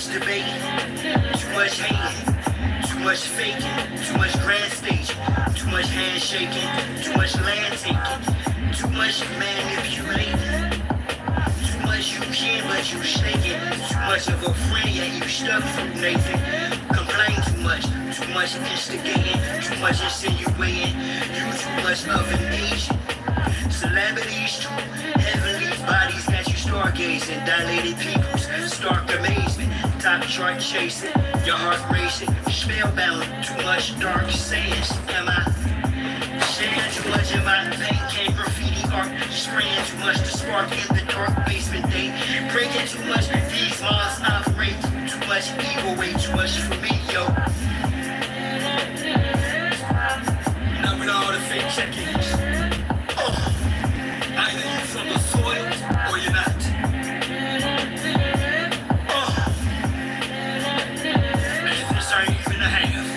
much debating, too much hating, too much faking, too much grand staging, too much handshaking, too much land taking, too much manipulating, too much you can but you shaking, too much of a friend yet you stuck through Nathan. Complain too much instigating, too much insinuating, you too much of an agent. Celebrities too, heavenly bodies that you stargazing, dilated peoples, stark amazement, top chart chasing, your heart racing, spellbound, too much dark sayings. Am I sharing too much in my paint? Can't graffiti art, spraying too much to spark in the dark basement day, breaking too much, these laws operate, too much evil, way too much for me, yo. Now with all the fake check-ins. Either you're from the soil or you're not. And this ain't even a half.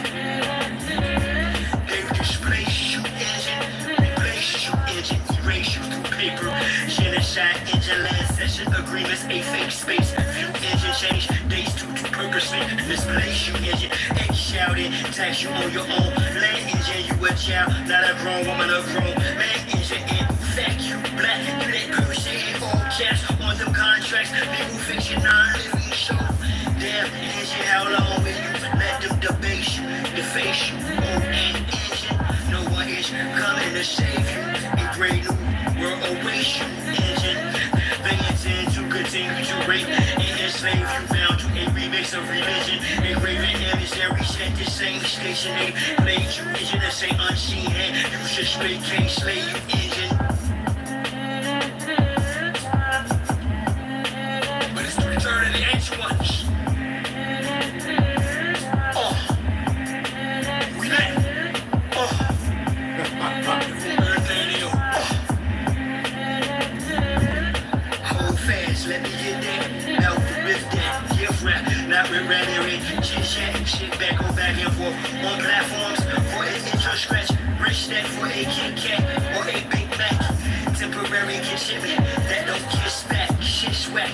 They displace you engine, replace you engine, erase you through paper. Genocide engine, land session agreements, a fake space. View engine change, days to purposely misplace you engine. Egg shouting, tax you on your own. Land engine, you a child, not a grown woman, a grown man engine. Fact you black, you that person in all caps on them contracts. Legal fiction, non-living show. Damn, engine, how long will you let them debase you, deface you? Oh, and engine, no one is coming to save you. A great new world awaits you, engine. They intend to continue to rape and enslave you, bound to a remix of religion. A graven image that reset the same station. They played you, engine, and say unseen hand. You should straight can't slay you, engine. Shit back, go back and forth on platforms for an intro scratch, rich that for a Kit Kat or a Big Mac. Temporary conshipment that don't kiss back, shit swag.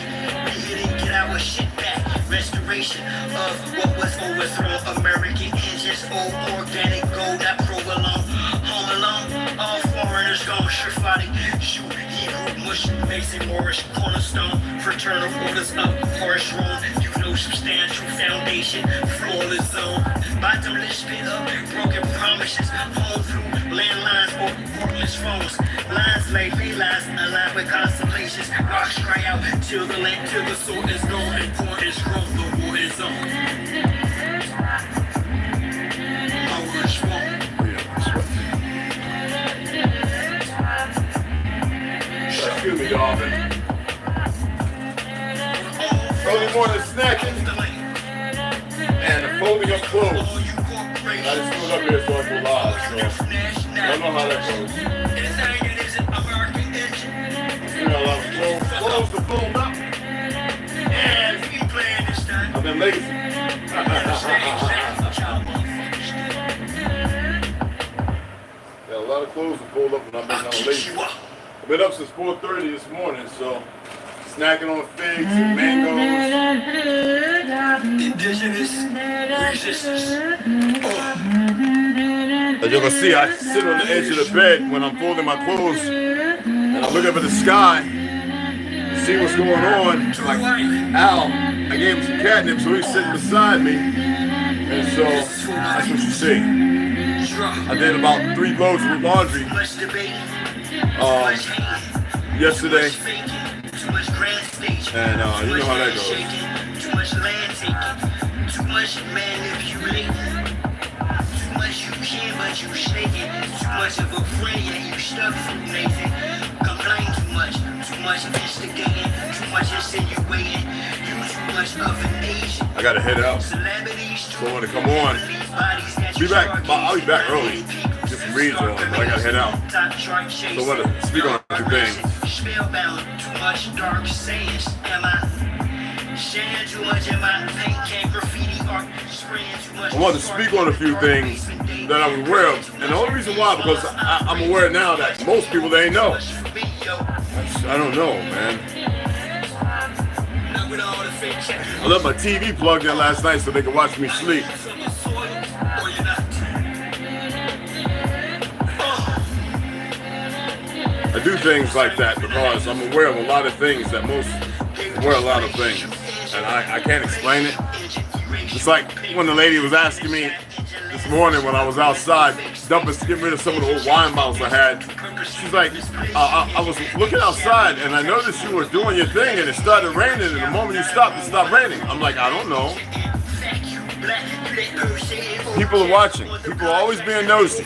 We here to get our shit back. Restoration of what was overthrown. American engines, old organic gold, not provolone. Home alone, all foreigners gone. Surefire, shoot, Hebrew, mush, Mason, Morris, cornerstone, fraternal orders up, Horace Rome. Substantial foundation, flawless zone. Bottomless pit up, broken promises. Home through landlines or cordless phones. Lines like ley lines aligned with constellations. Rocks cry out till the land, till the sword is gone and corn is grown. The war is on. My word's wrong. Excuse me, Darvin. Early morning snacking and folding up clothes. I just threw it up here so I can live, so I don't know how that goes. You got a lot of clothes to fold up. I've been lazy. Got a lot of clothes to fold up and I've been kind of lazy. I've been up since 4:30 this morning, so snacking on figs and mangoes. Indigenous resistance. As you can see, I sit on the edge of the bed when I'm folding my clothes and I look up at the sky to see what's going on. Like, Al, I gave him some catnip, so he's sitting beside me. And so, that's what you see. I did about 3 loads of laundry yesterday. And you know how that goes. Too much land taking, too much manipulating, too much you can but you shaking, too much of a friend yet you stuck through Nathan. Complain too much instigating, too much insinuating, you too much of an agent. I gotta head out. So I want to come on. Be back. I'll be back early. Get some reads on, but I gotta head out. So I want to speak on a few things. Spellbound, too much dark sayings. Am I sharing too much in my paint? Can't graffiti art, spraying too much. I want to speak on a few things that I'm aware of, and the only reason why because I'm aware now that most people they ain't know. I don't know, man. I left my TV plugged in last night so they could watch me sleep. I do things like that because I'm aware of a lot of things that most aware of a lot of things, and I can't explain it. It's like when the lady was asking me this morning when I was outside, getting rid of some of the old wine bottles I had. She's like, I was looking outside and I noticed you were doing your thing and it started raining, and the moment you stopped, it stopped raining. I'm like, I don't know. People are watching. People are always being nosy.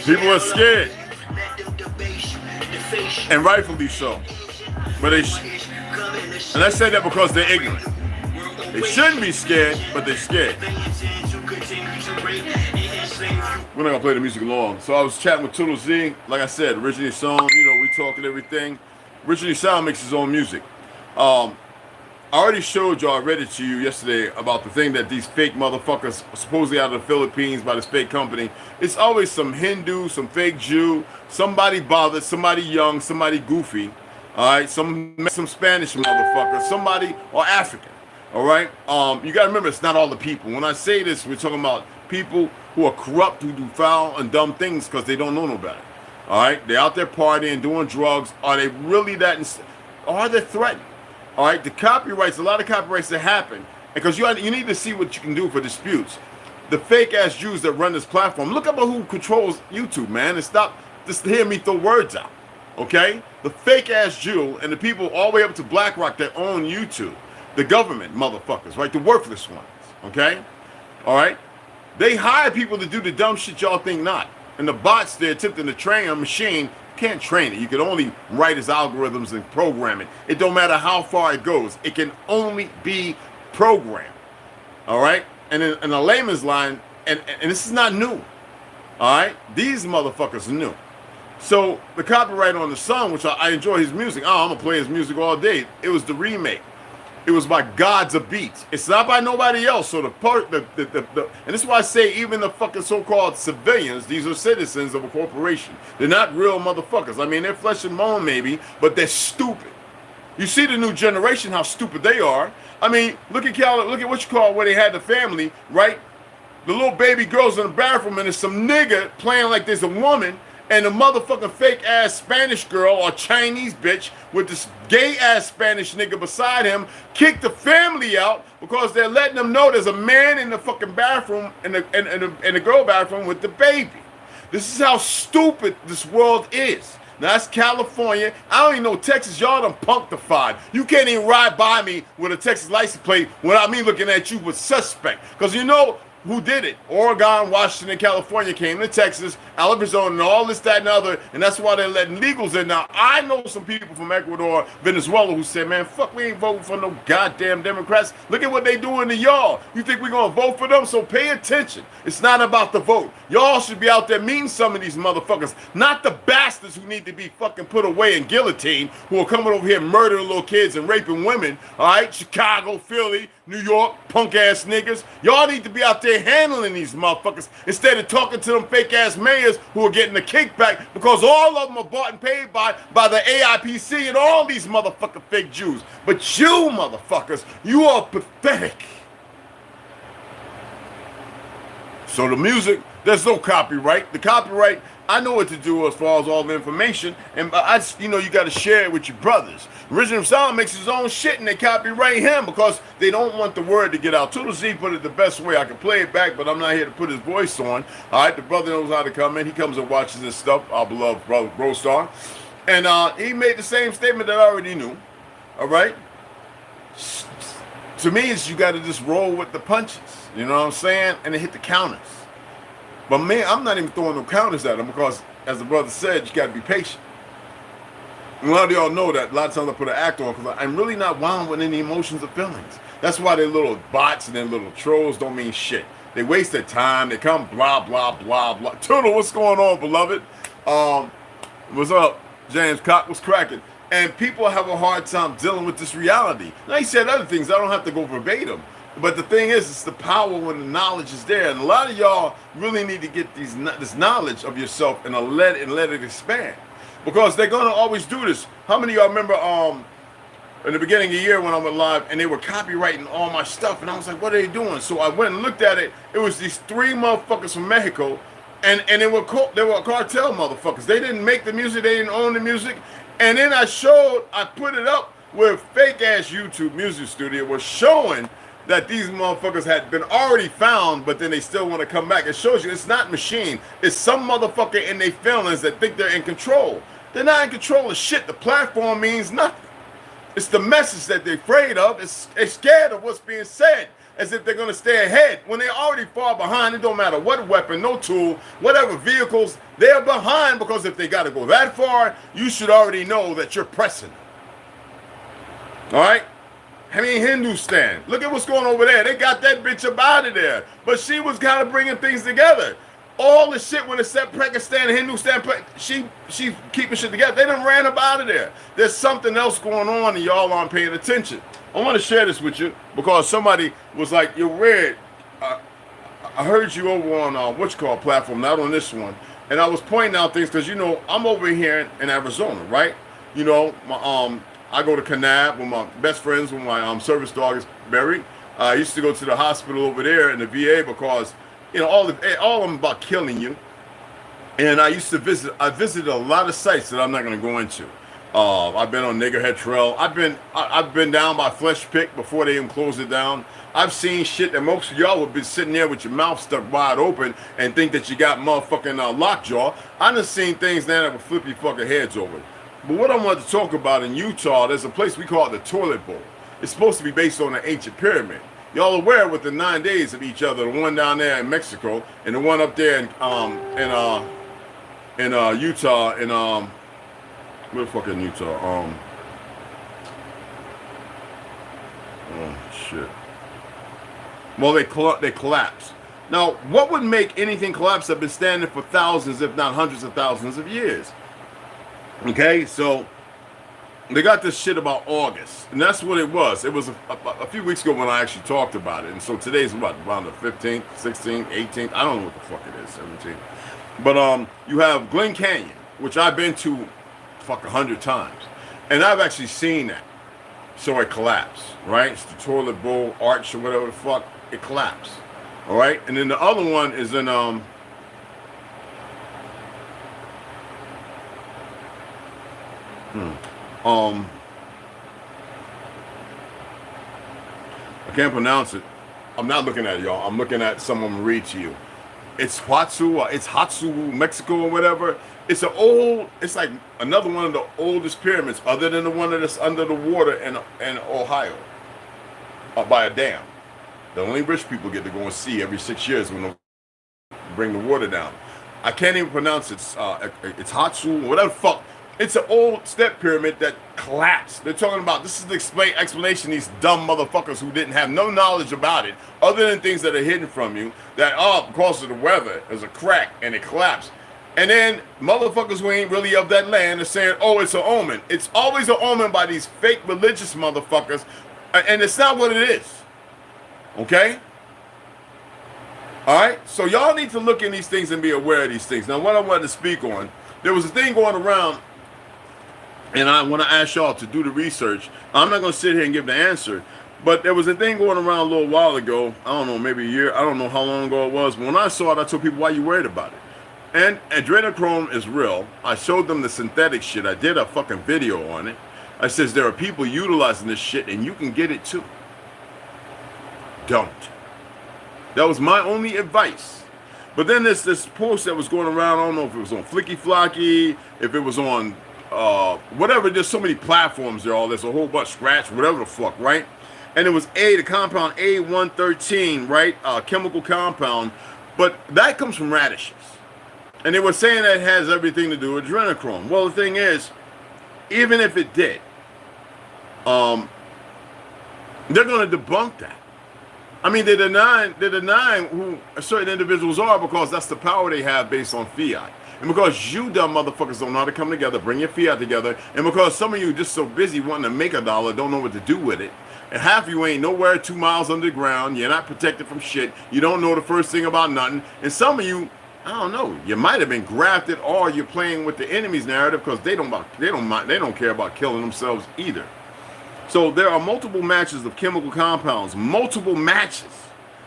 People are scared, and rightfully so. But and I say that because they're ignorant. They shouldn't be scared, but they're scared. We're not gonna play the music long. So I was chatting with ToLU'S Z. Like I said, originally song, we talking everything. Originally Sound makes his own music. I already showed y'all, I read it to you yesterday about the thing that these fake motherfuckers, supposedly out of the Philippines by this fake company. It's always some Hindu, some fake Jew, somebody bothered, somebody young, somebody goofy, all right, some Spanish motherfucker, somebody, or African, all right? You gotta remember, it's not all the people. When I say this, we're talking about people who are corrupt, who do foul and dumb things because they don't know no better, all right? They're out there partying, doing drugs. Are they really that, or are they threatened? All right, the copyrights, a lot of copyrights that happen, because you need to see what you can do for disputes. The fake ass Jews that run this platform, look up who controls YouTube, man, and stop just to hear me throw words out, okay? The fake ass Jew and the people all the way up to BlackRock that own YouTube, the government motherfuckers, right? The worthless ones, okay? All right, they hire people to do the dumb shit y'all think not, and the bots they're attempting to train a machine. Can't train it. You can only write its algorithms and program it. It don't matter how far it goes. It can only be programmed. All right? And in a layman's line, and this is not new. All right? These motherfuckers are new. So the copyright on the song, which I enjoy his music. Oh, I'm going to play his music all day. It was the remake. It was by Gods of Beats. It's not by nobody else. So and this is why I say even the fucking so-called civilians, these are citizens of a corporation. They're not real motherfuckers. I mean, they're flesh and bone maybe, but they're stupid. You see the new generation, how stupid they are. I mean, look at what you call where they had the family, right? The little baby girls in the bathroom and there's some nigga playing like there's a woman, and a motherfucking fake ass Spanish girl or Chinese bitch with this gay ass Spanish nigga beside him kicked the family out because they're letting them know there's a man in the fucking bathroom in the girl bathroom with the baby. This is how stupid this world is. Now that's California. I don't even know Texas. Y'all done punctified. You can't even ride by me with a Texas license plate without me looking at you with suspect. Because you know who did it? Oregon, Washington, California came to Texas, Arizona, and all this, that, and other, and that's why they're letting legals in. Now, I know some people from Ecuador, Venezuela, who said, man, fuck, we ain't voting for no goddamn Democrats. Look at what they doing to y'all. You think we're going to vote for them? So pay attention. It's not about the vote. Y'all should be out there meeting some of these motherfuckers, not the bastards who need to be fucking put away and guillotined, who are coming over here murdering little kids and raping women, all right? Chicago, Philly, New York, punk-ass niggas. Y'all need to be out there handling these motherfuckers instead of talking to them fake-ass mayors who are getting the kickback because all of them are bought and paid by the AIPC and all these motherfucking fake Jews. But you motherfuckers, you are pathetic. So the music, there's no copyright. The copyright, I know what to do as far as all the information, and you got to share it with your brothers. Original Sound makes his own shit, and they copyright him because they don't want the word to get out. ToLU'S Z put it the best way. I can play it back, but I'm not here to put his voice on. All right, the brother knows how to come in. He comes and watches this stuff, our beloved brother, Bro Star. And he made the same statement that I already knew. All right? To me, it's you got to just roll with the punches. You know what I'm saying? And then hit the counters. But man, I'm not even throwing no counters at him because, as the brother said, you got to be patient. And a lot of y'all know that a lot of times I put an act on because I'm really not wound with any emotions or feelings. That's why their little bots and their little trolls don't mean shit. They waste their time. They come blah, blah, blah, blah. Turtle, what's going on, beloved? What's up? James Cock was cracking. And people have a hard time dealing with this reality. Now, he said other things. I don't have to go verbatim. But the thing is, it's the power when the knowledge is there. And a lot of y'all really need to get this knowledge of yourself and let it expand. Because they're going to always do this. How many of y'all remember in the beginning of the year when I went live, and they were copywriting all my stuff, and I was like, what are they doing? So I went and looked at it. It was these 3 motherfuckers from Mexico, and they were cartel motherfuckers. They didn't make the music, they didn't own the music. And then I put it up where fake ass YouTube music studio was showing that these motherfuckers had been already found, but then they still want to come back. It shows you it's not machine. It's some motherfucker in their feelings that think they're in control. They're not in control of shit. The platform means nothing. It's the message that they're afraid of. They're scared of what's being said, as if they're going to stay ahead. When they're already far behind, it don't matter what weapon, no tool, whatever vehicles, they're behind, because if they got to go that far, you should already know that you're pressing. All right? I mean, Hindustan. Look at what's going on over there. They got that bitch up out of there. But she was kind of bringing things together. All the shit when it said Pakistan, Hindustan, she keeping shit together. They done ran up out of there. There's something else going on and y'all aren't paying attention. I want to share this with you because somebody was like, you're weird. I heard you over on what's called platform, not on this one. And I was pointing out things because, you know, I'm over here in Arizona, right? You know, I go to Cashapp with my best friends when my service dog is buried. I used to go to the hospital over there in the VA because, you know, all of them about killing you. And I used to visited a lot of sites that I'm not going to go into. I've been on Niggerhead Trail. I've been down by Flesh Pit before they even closed it down. I've seen shit that most of y'all would be sitting there with your mouth stuck wide open and think that you got motherfucking lockjaw. I done seen things there that would flip your fucking heads over. But what I wanted to talk about in Utah, there's a place we call the Toilet Bowl. It's supposed to be based on an ancient pyramid. Y'all aware with the 9 days of each other, the one down there in Mexico and the one up there in Utah, where the fuck in Utah? Oh shit. Well, they collapse. Now, what would make anything collapse that been standing for thousands, if not hundreds of thousands of years? Okay, so they got this shit about August, and that's what it was. It was a few weeks ago when I actually talked about it, and so today's what, around the 15th, 16th, 18th, I don't know what the fuck it is, 17th. But you have Glen Canyon, which I've been to 100 times, and I've actually seen that. So it collapsed, right? It's the toilet bowl arch or whatever the fuck, it collapsed. All right, and then the other one is in I can't pronounce it. I'm not looking at it, y'all. I'm looking at someone read to you. It's Hatsu, Mexico or whatever. It's like another one of the oldest pyramids, other than the one that's under the water in Ohio, by a dam. The only rich people get to go and see every 6 years when they bring the water down. I can't even pronounce it. It's Hatsu, whatever the fuck. It's an old step pyramid that collapsed. They're talking about, this is the explanation, these dumb motherfuckers who didn't have no knowledge about it, other than things that are hidden from you, that, because of the weather, there's a crack and it collapsed. And then motherfuckers who ain't really of that land are saying, oh, it's an omen. It's always an omen by these fake religious motherfuckers, and it's not what it is. Okay? All right? So y'all need to look in these things and be aware of these things. Now, what I wanted to speak on, there was a thing going around, and I want to ask y'all to do the research. I'm not going to sit here and give the answer, but there was a thing going around a little while ago. I don't know, maybe a year. I don't know how long ago it was. But when I saw it, I told people, why you worried about it? And adrenochrome is real. I showed them the synthetic shit. I did a fucking video on it. I says there are people utilizing this shit, and you can get it too. Don't. That was my only advice. But then there's this post that was going around. I don't know if it was on Flicky Flocky, if it was on whatever. There's so many platforms there. There's a whole bunch, Scratch, whatever the fuck, right? And it was the compound A113, right? Chemical compound, but that comes from radishes. And they were saying that it has everything to do with adrenochrome. Well, the thing is, even if it did, they're going to debunk that. I mean, they're denying who certain individuals are, because that's the power they have based on fiat. And because you dumb motherfuckers don't know how to come together, bring your fiat together, and because some of you just so busy wanting to make a dollar, don't know what to do with it, and half of you ain't nowhere 2 miles underground, you're not protected from shit, you don't know the first thing about nothing, and some of you, I don't know, you might have been grafted, or you're playing with the enemy's narrative, because they don't care about killing themselves either. So there are multiple matches of chemical compounds, multiple matches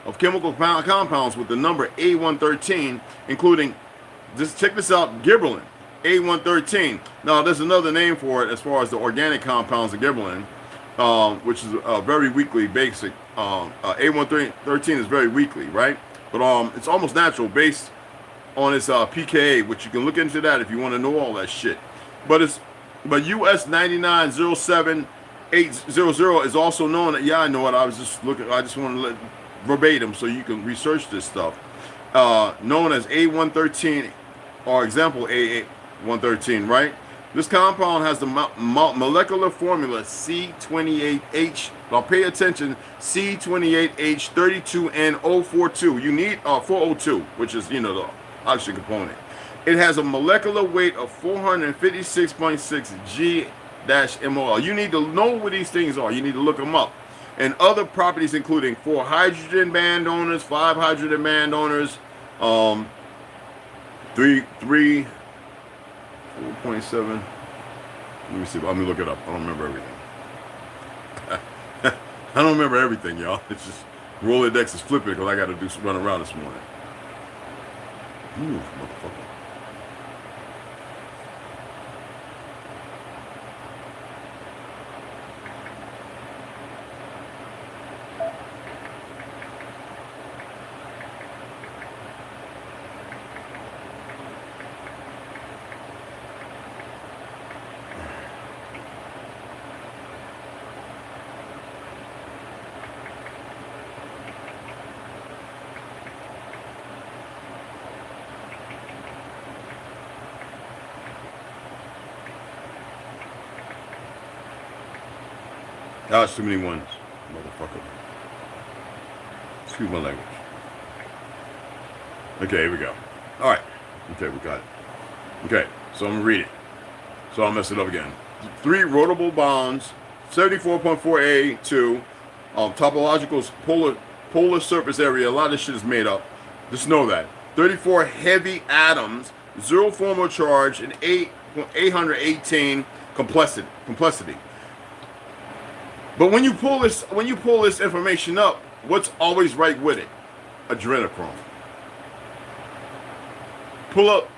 of chemical compounds with the number A113, including, just check this out, gibberellin, A113. Now, there's another name for it as far as the organic compounds of gibberellin, which is very weakly basic. A113 is very weakly, right? But it's almost natural based on its pKa, which you can look into that if you want to know all that shit. But US 9907800 is also known. Yeah, I know it. I was just looking. I just want to let verbatim so you can research this stuff. Known as A113, or example A113, right? This compound has the molecular formula C28H. Now pay attention, C28H32N042. You need 402, which is, you know, the oxygen component. It has a molecular weight of 456.6 G-MOL. You need to know what these things are. You need to look them up. And other properties including 4 hydrogen band donors, 5 hydrogen band donors, 4.7. Let me see. Let me look it up. I don't remember everything. I don't remember everything, y'all. It's just Rolodex is flipping because I got to run around this morning. Ooh, motherfucker. Gosh, too many ones, motherfucker. Excuse my language. Okay, here we go. All right. Okay, we got it. Okay, so I'm gonna read it. So I'll mess it up again. 3 rotable bonds, 74.4A2, topological polar surface area. A lot of this shit is made up. Just know that. 34 heavy atoms, 0 formal charge, and 818 complexity. But when you pull this information up, what's always right with it? Adrenochrome. Pull up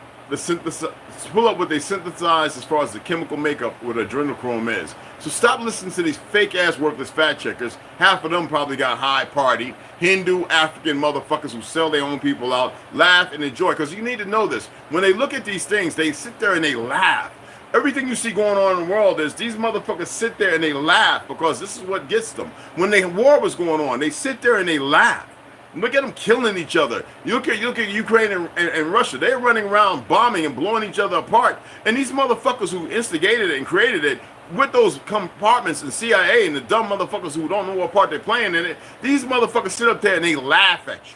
what they synthesize as far as the chemical makeup, what adrenochrome is. So stop listening to these fake ass worthless fact checkers. Half of them probably got high party, Hindu, African motherfuckers who sell their own people out, laugh and enjoy. Because you need to know this. When they look at these things, they sit there and they laugh. Everything you see going on in the world is these motherfuckers sit there and they laugh because this is what gets them. When the war was going on, they sit there and they laugh. Look at them killing each other. You look at Ukraine and Russia. They're running around bombing and blowing each other apart. And these motherfuckers who instigated it and created it with those compartments and CIA and the dumb motherfuckers who don't know what part they're playing in it, these motherfuckers sit up there and they laugh at you.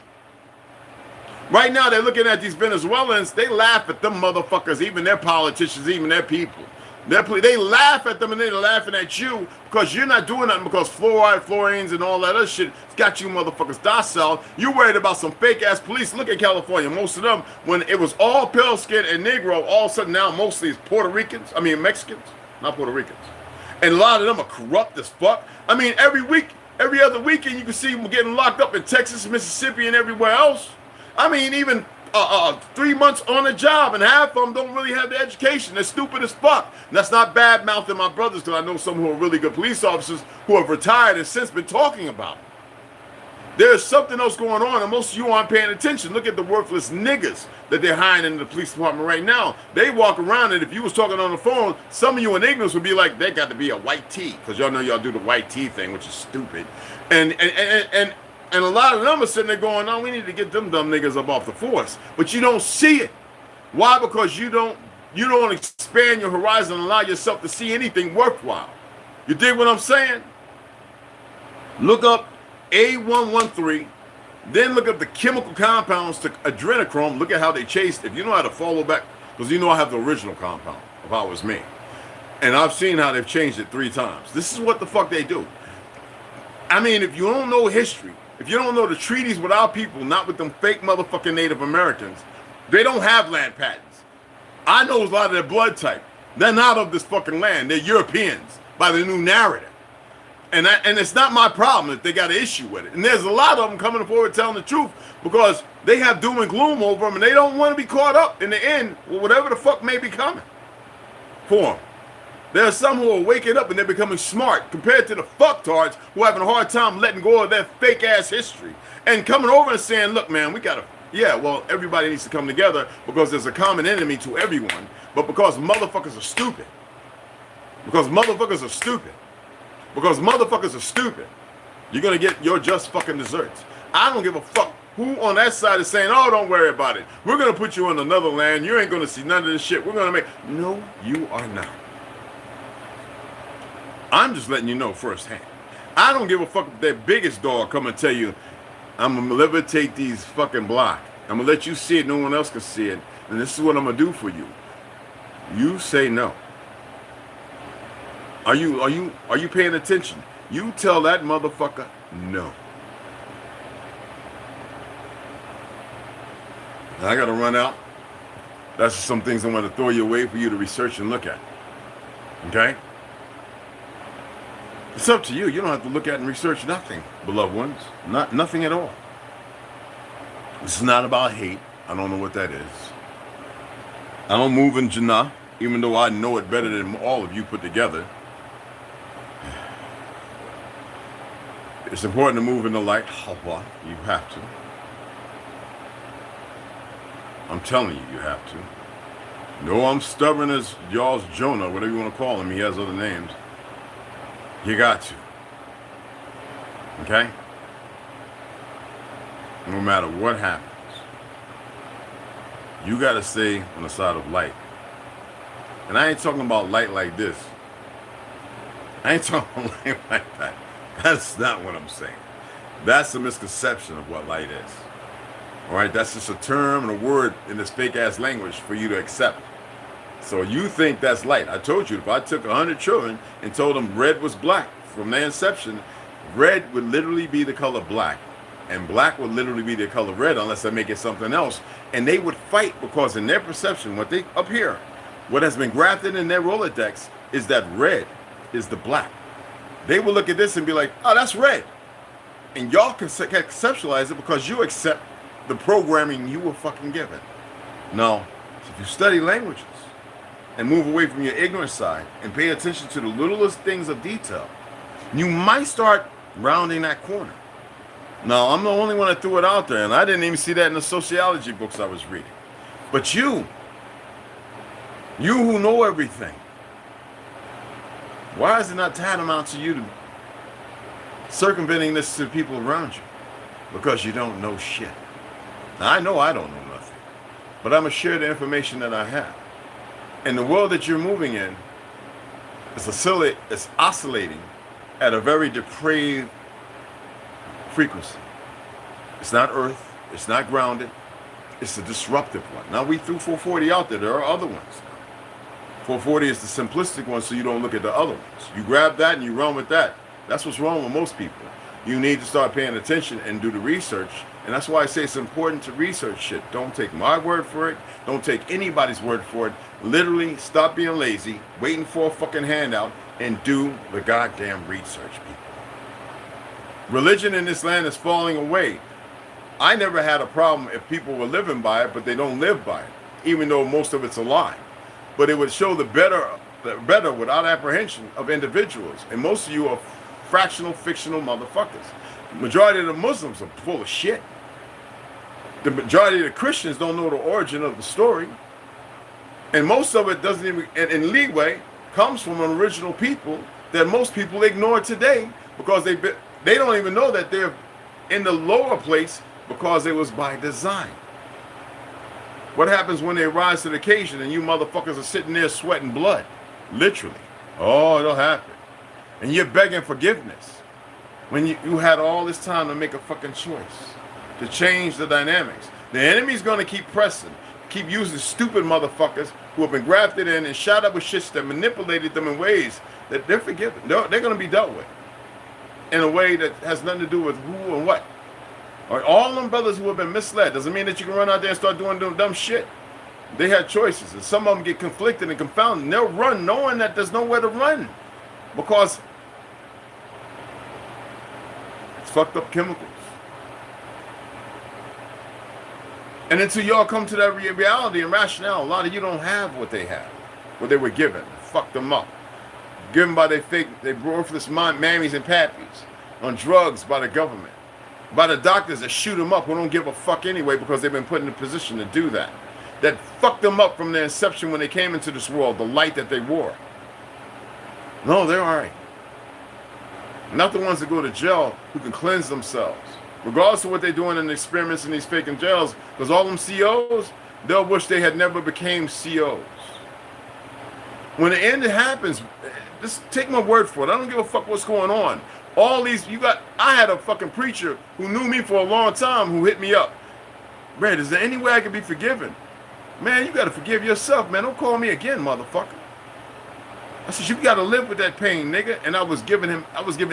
Right now, they're looking at these Venezuelans. They laugh at them motherfuckers, even their politicians, even their people. They laugh at them and they're laughing at you because you're not doing nothing because fluoride, fluorines, and all that other shit got you motherfuckers docile. You worried about some fake-ass police. Look at California. Most of them, when it was all pale skin and Negro, all of a sudden now mostly it's Mexicans, not Puerto Ricans. And a lot of them are corrupt as fuck. I mean, every other weekend, you can see them getting locked up in Texas, Mississippi, and everywhere else. I mean, even 3 months on the job, and half of them don't really have the education. They're stupid as fuck. And that's not bad mouthing my brothers, because I know some who are really good police officers who have retired and since been talking about it. There's something else going on, and most of you aren't paying attention. Look at the worthless niggas that they're hiring in the police department right now. They walk around, and if you was talking on the phone, some of you in ignorance would be like, they got to be a white tee, because y'all know y'all do the white tee thing, which is stupid. And a lot of them are sitting there going, no, we need to get them dumb niggas up off the force. But you don't see it. Why? Because you don't expand your horizon and allow yourself to see anything worthwhile. You dig what I'm saying? Look up A113, then look up the chemical compounds to adrenochrome. Look at how they chased. If you know how to follow back, because you know I have the original compound of how it was made. And I've seen how they've changed it 3 times. This is what the fuck they do. I mean, if you don't know history, if you don't know the treaties with our people, not with them fake motherfucking Native Americans, they don't have land patents. I know a lot of their blood type. They're not of this fucking land. They're Europeans by the new narrative. And it's not my problem if they got an issue with it. And there's a lot of them coming forward telling the truth because they have doom and gloom over them and they don't want to be caught up in the end with whatever the fuck may be coming for them. There are some who are waking up and they're becoming smart compared to the fucktards who are having a hard time letting go of their fake ass history and coming over and saying, look, man, we gotta, yeah, well, everybody needs to come together because there's a common enemy to everyone, but because motherfuckers are stupid. Because motherfuckers are stupid. Because motherfuckers are stupid. You're gonna get your just fucking desserts. I don't give a fuck who on that side is saying, oh, don't worry about it. We're gonna put you in another land. You ain't gonna see none of this shit. We're gonna make, no, you are not. I'm just letting you know firsthand. I don't give a fuck if that biggest dog come and tell you, I'm gonna levitate these fucking block. I'm gonna let you see it, no one else can see it, and this is what I'm gonna do for you. You say no. Are you paying attention? You tell that motherfucker no. Now I gotta run out. That's just some things I want to throw you away for you to research and look at. Okay? It's up to you. You don't have to look at and research nothing, beloved ones. Nothing at all. This is not about hate. I don't know what that is. I don't move in Jannah, even though I know it better than all of you put together. It's important to move in the light. Allah, you have to. I'm telling you, you have to. No, I'm stubborn as y'all's Jonah, whatever you want to call him. He has other names. You got to. Okay? No matter what happens, you got to stay on the side of light. And I ain't talking about light like this. I ain't talking about light like that. That's not what I'm saying. That's a misconception of what light is. All right? That's just a term and a word in this fake-ass language for you to accept. So you think that's light. I told you, if I took 100 children and told them red was black from their inception, red would literally be the color black. And black would literally be the color red unless I make it something else. And they would fight because in their perception, what they up here, what has been grafted in their Rolodex is that red is the black. They will look at this and be like, oh, that's red. And y'all can conceptualize it because you accept the programming you were fucking given. No, if you study languages and move away from your ignorant side and pay attention to the littlest things of detail, you might start rounding that corner. Now, I'm the only one that threw it out there, and I didn't even see that in the sociology books I was reading. But you who know everything, why is it not tantamount to you to circumventing this to people around you? Because you don't know shit. Now, I know I don't know nothing, but I'm going to share the information that I have. And the world that you're moving in is oscillating at a very depraved frequency. It's not earth, it's not grounded, it's a disruptive one. Now we threw 440 out there are other ones. 440 is the simplistic one, so you don't look at the other ones. You grab that and you run with that. That's what's wrong with most people. You need to start paying attention and do the research. And that's why I say it's important to research shit. Don't take my word for it. Don't take anybody's word for it. Literally stop being lazy, waiting for a fucking handout, and do the goddamn research, people. Religion in this land is falling away. I never had a problem if people were living by it, but they don't live by it, even though most of it's a lie. But it would show the better without apprehension of individuals. And most of you are fractional, fictional motherfuckers. The majority of the Muslims are full of shit. The majority of the Christians don't know the origin of the story. And most of it doesn't even, in leeway, comes from an original people that most people ignore today because they don't even know that they're in the lower place because it was by design. What happens when they rise to the occasion and you motherfuckers are sitting there sweating blood? Literally. Oh, it'll happen. And you're begging forgiveness when you had all this time to make a fucking choice, to change the dynamics. The enemy's going to keep pressing, keep using stupid motherfuckers who have been grafted in and shot up with shits that manipulated them in ways that they're forgiven. They're going to be dealt with in a way that has nothing to do with who and what. All them brothers who have been misled doesn't mean that you can run out there and start doing dumb shit. They had choices, and some of them get conflicted and confounded, and they'll run knowing that there's nowhere to run because fucked up chemicals. And until y'all come to that reality and rationale, a lot of you don't have what they have, what they were given. Fuck them up. Given by they worthless mammies and pappies, on drugs by the government, by the doctors that shoot them up who don't give a fuck anyway because they've been put in a position to do that. That fucked them up from their inception when they came into this world, the light that they wore. No, they're all right. Not the ones that go to jail who can cleanse themselves. Regardless of what they're doing in the experiments in these faking jails, because all them COs, they'll wish they had never became COs. When the end happens, just take my word for it. I don't give a fuck what's going on. All these, I had a fucking preacher who knew me for a long time who hit me up. Red, is there any way I can be forgiven? Man, you got to forgive yourself, man. Don't call me again, motherfucker. I said, you got to live with that pain, nigga. And I was giving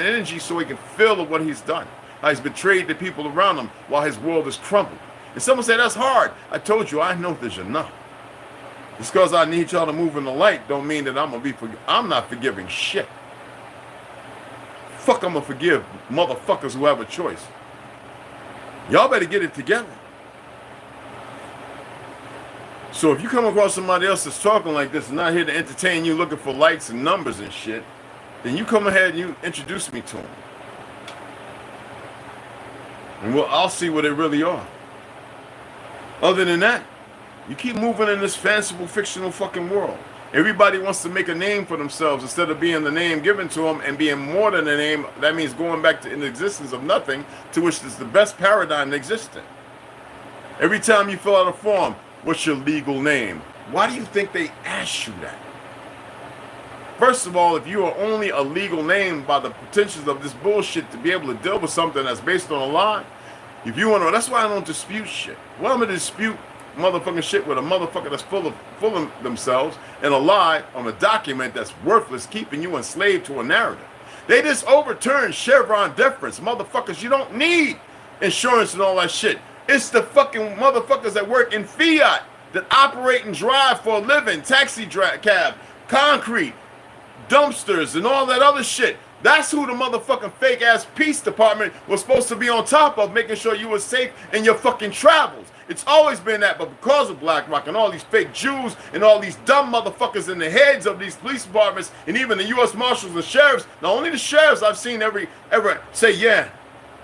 energy so he can feel what he's done. How he's betrayed the people around him while his world is crumbled. And someone said, that's hard. I told you, I know there's enough. Just because I need y'all to move in the light don't mean that I'm not forgiving shit. Fuck, I'm gonna forgive motherfuckers who have a choice. Y'all better get it together. So if you come across somebody else that's talking like this and not here to entertain you looking for likes and numbers and shit, then you come ahead and you introduce me to them. And I'll see what they really are. Other than that, you keep moving in this fanciful, fictional fucking world. Everybody wants to make a name for themselves instead of being the name given to them and being more than a name. That means going back to an existence of nothing, to which is the best paradigm that exists in. Every time you fill out a form, what's your legal name? Why do you think they ask you that? First of all, if you are only a legal name by the potentials of this bullshit to be able to deal with something that's based on a lie, if you want to, that's why I don't dispute shit. Well, I'm going to dispute motherfucking shit with a motherfucker that's full of themselves and a lie on a document that's worthless, keeping you enslaved to a narrative. They just overturned Chevron deference. Motherfuckers, you don't need insurance and all that shit. It's the fucking motherfuckers that work in fiat, that operate and drive for a living, taxi cab, concrete, dumpsters, and all that other shit. That's who the motherfucking fake ass peace department was supposed to be on top of, making sure you were safe in your fucking travels. It's always been that, but because of BlackRock and all these fake Jews and all these dumb motherfuckers in the heads of these police departments and even the U.S. Marshals and sheriffs, not only the sheriffs I've seen ever say, yeah,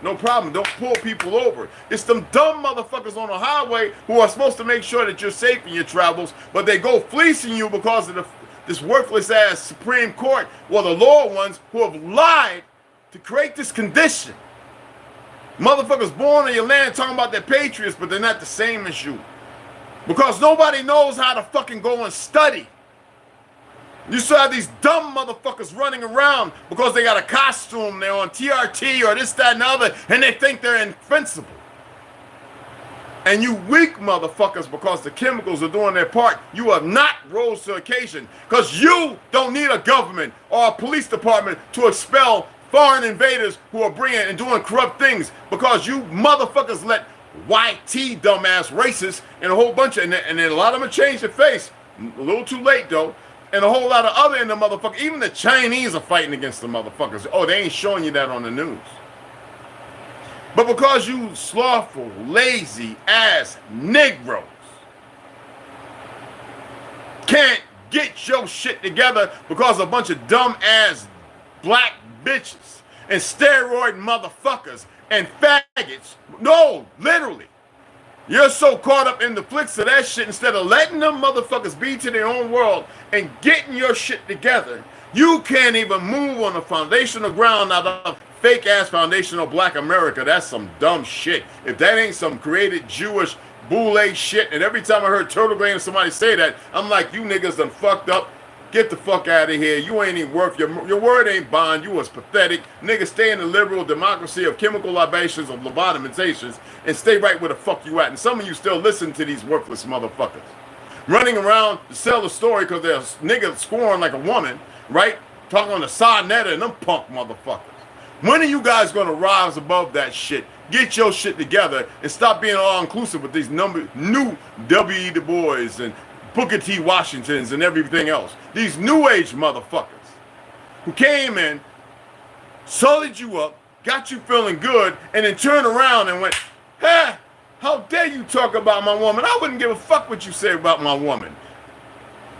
no problem, don't pull people over. It's them dumb motherfuckers on the highway who are supposed to make sure that you're safe in your travels, but they go fleecing you because of this worthless ass Supreme Court, or the law ones who have lied to create this condition. Motherfuckers born on your land talking about they're patriots, but they're not the same as you. Because nobody knows how to fucking go and study. You still have these dumb motherfuckers running around because they got a costume, they're on TRT or this, that, and the other, and they think they're invincible. And you weak motherfuckers, because the chemicals are doing their part, you have not rose to occasion. Because you don't need a government or a police department to expel foreign invaders who are bringing and doing corrupt things, because you motherfuckers let YT dumbass racists and a whole bunch of, and then a lot of them have changed their face. A little too late though. And a whole lot of other in the motherfuckers, even the Chinese are fighting against the motherfuckers. Oh, they ain't showing you that on the news. But because you slothful, lazy ass Negroes can't get your shit together because a bunch of dumb ass black bitches and steroid motherfuckers and faggots. No, literally. You're so caught up in the flicks of that shit, instead of letting them motherfuckers be to their own world and getting your shit together, you can't even move on the foundational ground out of fake ass foundational black America. That's some dumb shit. If that ain't some created Jewish boule shit, and every time I heard Turtle Grain or somebody say that, I'm like, you niggas done fucked up. Get the fuck out of here. You ain't even worth your word ain't bond. You was pathetic. Niggas, stay in the liberal democracy of chemical libations, of lobotomizations, and stay right where the fuck you at. And some of you still listen to these worthless motherfuckers. Running around to sell the story because they're niggas scoring like a woman, right? Talking on the sidanelv and them punk motherfuckers. When are you guys gonna rise above that shit? Get your shit together and stop being all inclusive with these new W.E. Du Bois and Booker T. Washingtons and everything else. These new age motherfuckers who came in, solid you up, got you feeling good, and then turned around and went, "Hey, how dare you talk about my woman? I wouldn't give a fuck what you say about my woman.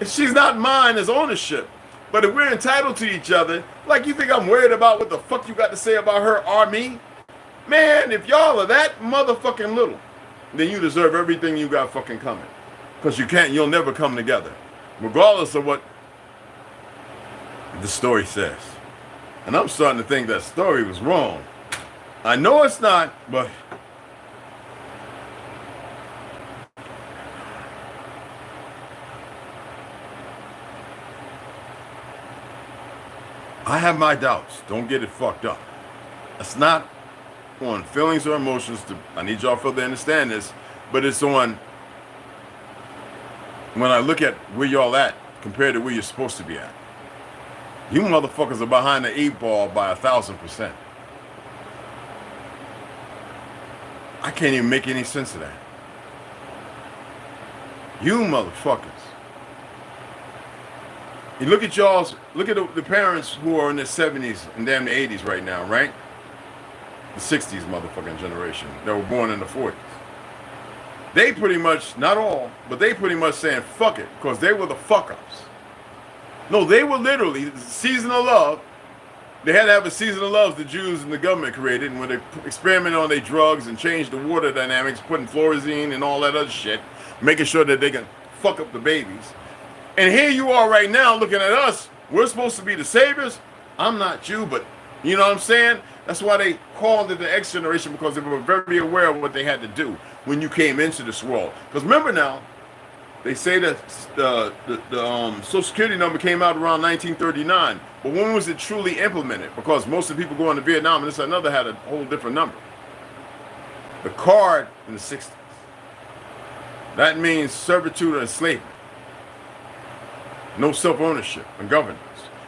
She's not mine as ownership. But if we're entitled to each other, like you think I'm worried about what the fuck you got to say about her or me? Man, if y'all are that motherfucking little, then you deserve everything you got fucking coming. Because you'll never come together. Regardless of what the story says. And I'm starting to think that story was wrong. I know it's not, but I have my doubts. Don't get it fucked up. It's not on feelings or emotions. I need y'all to understand this, but it's on when I look at where y'all at compared to where you're supposed to be at. You motherfuckers are behind the 8 ball by 1,000%. I can't even make any sense of that. You motherfuckers. You look at the parents who are in their 70s and damn the 80s right now, right? The 60s motherfucking generation that were born in the 40s. They pretty much, not all, but they pretty much saying fuck it, because they were the fuck-ups. No, they were literally the season of love. They had to have a season of love the Jews and the government created, and when they experimented on their drugs and changed the water dynamics, putting fluorescein and all that other shit, making sure that they can fuck up the babies. And here you are right now looking at us. We're supposed to be the saviors. I'm not you, but you know what I'm saying? That's why they called it the X generation, because they were very aware of what they had to do when you came into this world. Because remember now, they say that the Social Security number came out around 1939. But when was it truly implemented? Because most of the people going to Vietnam and this and another had a whole different number. The card in the 60s. That means servitude or enslavement. No self-ownership and governance.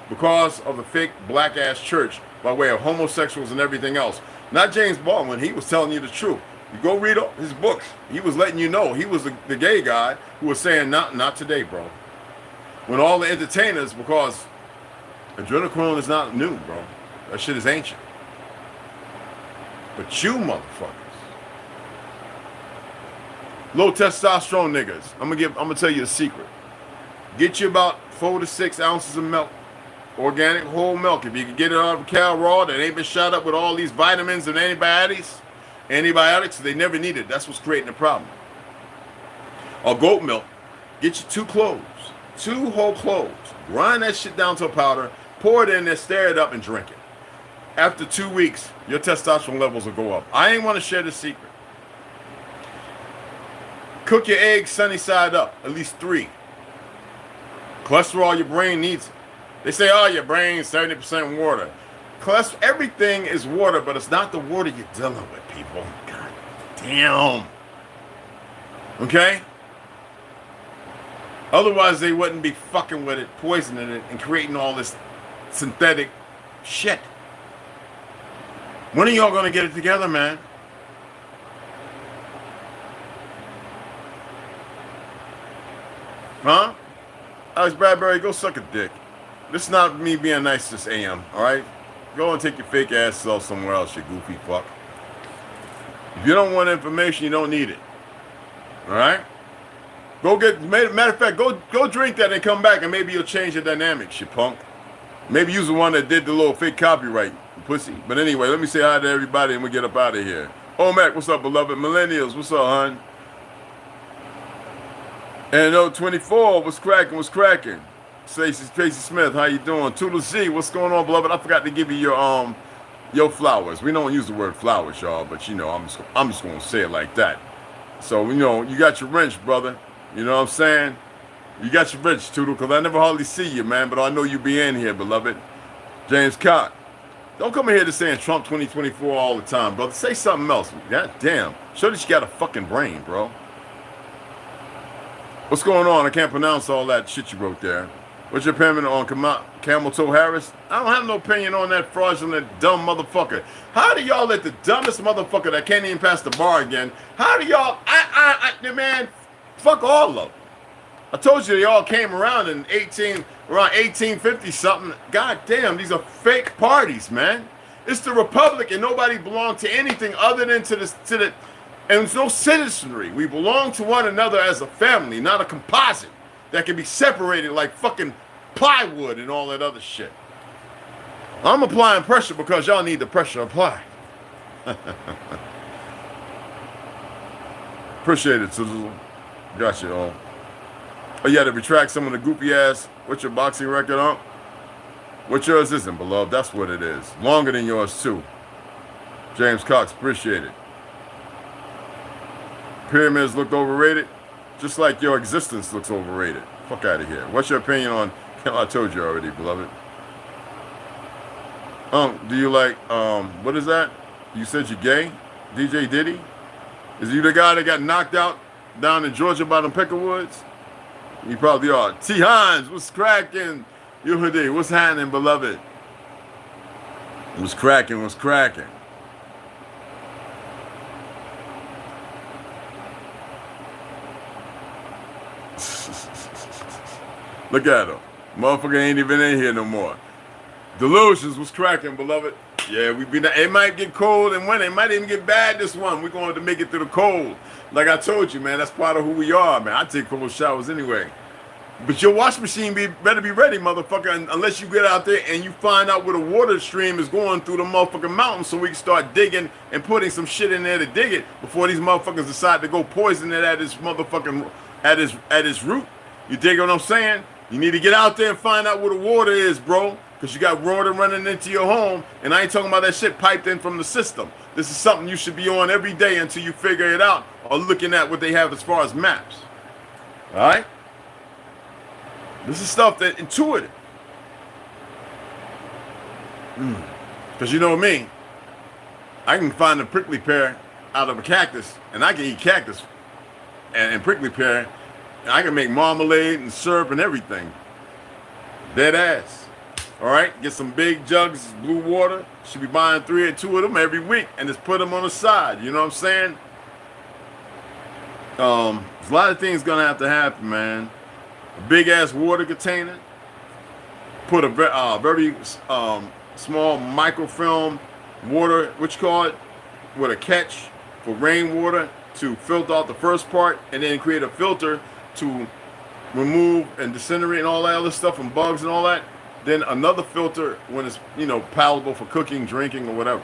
Because of the fake black-ass church by way of homosexuals and everything else. Not James Baldwin. He was telling you the truth. You go read his books. He was letting you know. He was the gay guy who was saying, not today, bro. When all the entertainers, because adrenochrome is not new, bro. That shit is ancient. But you motherfuckers. Low testosterone niggas. I'm gonna tell you a secret. Get you about 4 to 6 ounces of milk. Organic whole milk. If you can get it out of a cow raw that ain't been shot up with all these vitamins and antibiotics, they never need it. That's what's creating the problem. Or goat milk. Get you 2 cloves. 2 whole cloves. Grind that shit down to a powder. Pour it in there, stir it up, and drink it. After 2 weeks, your testosterone levels will go up. I ain't want to share the secret. Cook your eggs sunny side up. At least 3. Cholesterol, your brain needs it. They say, oh, your brain's 70% water. Cholesterol, everything is water, but it's not the water you're dealing with, people. God damn. Okay? Otherwise, they wouldn't be fucking with it, poisoning it, and creating all this synthetic shit. When are y'all going to get it together, man? Huh? Alex Bradbury, go suck a dick. This is not me being nice this AM, alright? Go and take your fake ass self somewhere else, you goofy fuck. If you don't want information, you don't need it. Alright? Go get, matter of fact, go drink that and come back and maybe you'll change the dynamics, you punk. Maybe use the one that did the little fake copyright, pussy. But anyway, let me say hi to everybody and we get up out of here. Oh, Mac, what's up, beloved? Millennials, what's up, hon? And 24, what's cracking? Tracy Smith, how you doing? ToLU'S Z, what's going on, beloved? I forgot to give you your flowers. We don't use the word flowers, y'all, but you know, I'm just gonna say it like that. So, you know, you got your wrench, brother. You know what I'm saying? You got your wrench, Toodle, because I never hardly see you, man, but I know you be in here, beloved. James Cott. Don't come in here to saying Trump 2024 all the time, brother. Say something else. God damn. Show that you got a fucking brain, bro. What's going on? I can't pronounce all that shit you wrote there. What's your opinion on Camel Toe Harris? I don't have no opinion on that fraudulent, dumb motherfucker. How do y'all let the dumbest motherfucker that can't even pass the bar again, how do y'all, man, fuck all of them. I told you they all came around around 1850 something. God damn, these are fake parties, man. It's the republic, and nobody belongs to anything other than to the, and there's no citizenry. We belong to one another as a family, not a composite that can be separated like fucking plywood and all that other shit. I'm applying pressure because y'all need the pressure applied. Appreciate it, Susan. Got you all. Oh, you had to retract some of the goofy ass. What's your boxing record on? What yours isn't, beloved. That's what it is. Longer than yours, too. James Cox, appreciate it. Pyramids look overrated, just like your existence looks overrated. Fuck out of here. What's your opinion on? I told you already, beloved. Do you like, what is that? You said you're gay? DJ Diddy? Is you the guy that got knocked out down in Georgia by the Peckerwoods? You probably are. T. Hines, what's cracking? Yuhudi, what's happening, beloved? What's cracking? What's cracking? Look at him. Motherfucker ain't even in here no more. Delusions was cracking, beloved. Yeah, it might get cold and winter. It might even get bad this one. We're going to make it through the cold. Like I told you, man, that's part of who we are, man. I take cold showers anyway. But your wash machine better be ready, motherfucker, unless you get out there and you find out where the water stream is going through the motherfucking mountain so we can start digging and putting some shit in there to dig it before these motherfuckers decide to go poison it at its motherfucking, at its root. You dig what I'm saying? You need to get out there and find out where the water is, bro. Because you got water running into your home. And I ain't talking about that shit piped in from the system. This is something you should be on every day until you figure it out or looking at what they have as far as maps. All right? This is stuff that intuitive. Because you know me, I can find a prickly pear out of a cactus, and I can eat cactus and prickly pear, and I can make marmalade and syrup and everything. Dead ass. All right, get some big jugs of blue water. Should be buying 3 or 2 of them every week, and just put them on the side. You know what I'm saying? There's a lot of things gonna have to happen, man. A big ass water container. Put a very small microfilm water, what you call it, with a catch for rainwater to filter out the first part, and then create a filter to remove and disintegrate and all that other stuff and bugs and all that. Then another filter when it's, you know, palatable for cooking, drinking, or whatever.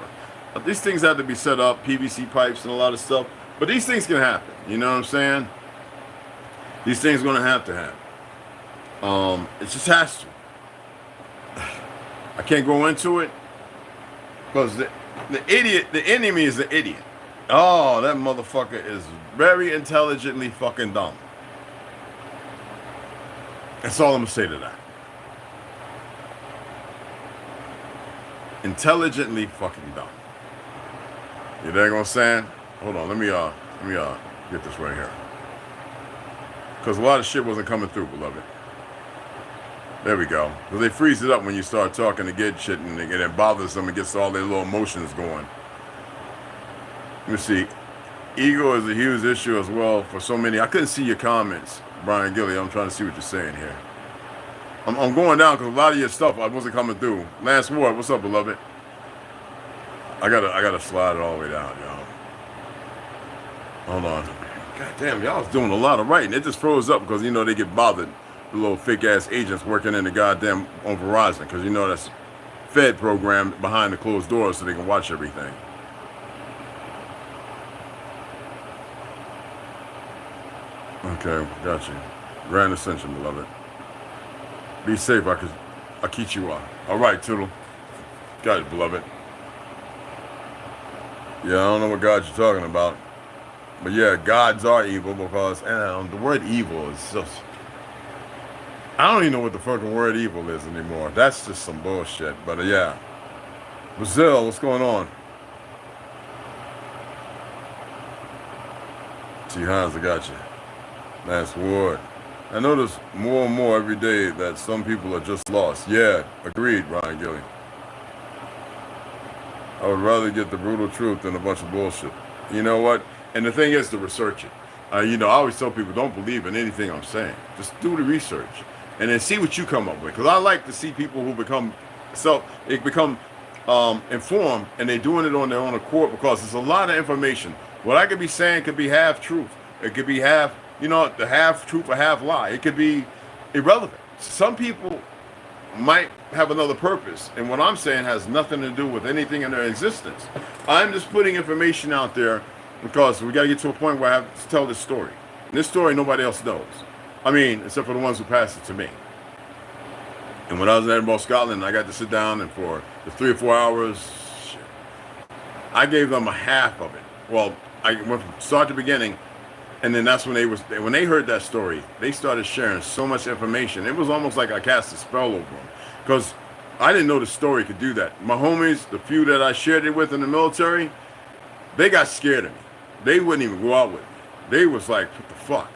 But these things have to be set up, PVC pipes and a lot of stuff. But these things can happen. You know what I'm saying? These things are going to happen. It just has to. I can't go into it because the enemy is the idiot. Oh, that motherfucker is very intelligently fucking dumb. That's all I'm gonna say to that. Intelligently fucking dumb. You know what I'm saying? Hold on, let me get this right here. Because a lot of shit wasn't coming through, beloved. There we go. Because they freeze it up when you start talking to get shit, and it bothers them and gets all their little emotions going. Let me see. Ego is a huge issue as well for so many. I couldn't see your comments, Brian Gilly. I'm trying to see what you're saying here. I'm going down because a lot of your stuff wasn't coming through. Lance Ward, what's up, beloved? I gotta slide it all the way down, y'all. Hold on. God damn, y'all was doing a lot of writing. It just froze up because, you know, they get bothered. The little fake ass agents working in the goddamn on Verizon, because you know that's Fed program behind the closed doors so they can watch everything. Okay, got you. Grand Ascension, beloved. Be safe, I'll keep you up. All right, Toodle. Got it, beloved. Yeah, I don't know what God you're talking about. But yeah, gods are evil because the word evil is just... I don't even know what the fucking word evil is anymore. That's just some bullshit. But yeah. Brazil, what's going on? T. Hines, I got you. Lance Ward. I notice more and more every day that some people are just lost. Yeah, agreed, Ryan Gilly. I would rather get the brutal truth than a bunch of bullshit. You know what? And the thing is to research it. You know, I always tell people, don't believe in anything I'm saying. Just do the research and then see what you come up with. Because I like to see people who become informed, and they're doing it on their own accord because there's a lot of information. What I could be saying could be half truth. It could be half, the half truth or half lie. It could be irrelevant. Some people might have another purpose, and what I'm saying has nothing to do with anything in their existence. I'm just putting information out there because we got to get to a point where I have to tell this story. And this story nobody else knows. I mean, except for the ones who passed it to me. And when I was in Edinburgh, Scotland, I got to sit down, and for the 3 or 4 hours, I gave them a half of it. Well, I went from start to beginning, and then that's when they heard that story, they started sharing so much information. It was almost like I cast a spell over them, because I didn't know the story could do that. My homies, the few that I shared it with in the military, they got scared of me. They wouldn't even go out with me. They was like, what the fuck?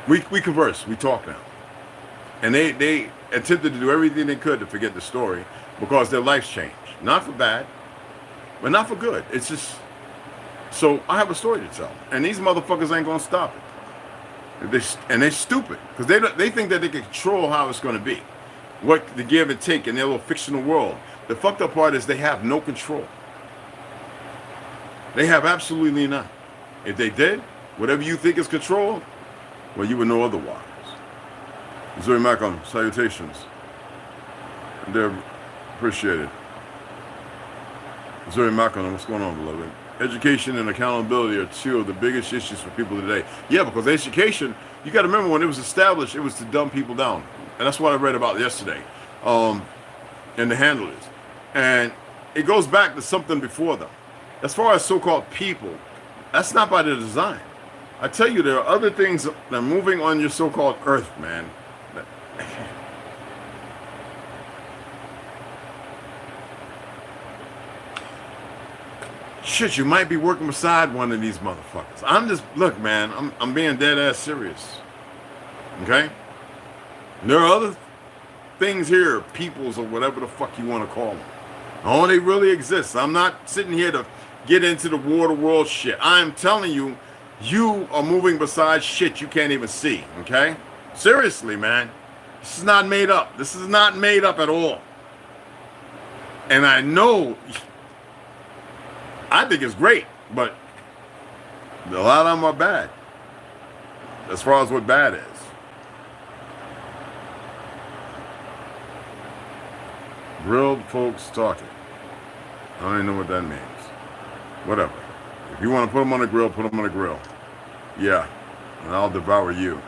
We converse, we talk now. And they attempted to do everything they could to forget the story because their lives changed. Not for bad, but not for good. It's just, so I have a story to tell. And these motherfuckers ain't gonna stop it. And they're stupid because they think that they can control how it's gonna be. What the give and take in their little fictional world. The fucked up part is they have no control. They have absolutely none. If they did, whatever you think is control, well, you would know otherwise. Missouri Malcolm, salutations. They're appreciated. Missouri Malcolm, what's going on, beloved? Education and accountability are two of the biggest issues for people today. Yeah, because education, you got to remember when it was established, it was to dumb people down. And that's what I read about yesterday. And the handlers. And it goes back to something before them. As far as so-called people, that's not by the design. I tell you, there are other things that are moving on your so-called earth, man. Shit, you might be working beside one of these motherfuckers. Look, man, I'm being dead ass serious. Okay? There are other things here, peoples or whatever the fuck you want to call them. Oh, they really exist. I'm not sitting here to get into the water world shit. I'm telling you, you are moving beside shit you can't even see, okay? Seriously, man. This is not made up. This is not made up at all. And I know, I think it's great, but a lot of them are bad. As far as what bad is. Grilled folks talking. I don't even know what that means. Whatever. If you want to put them on the grill, put them on the grill. Yeah, and I'll devour you.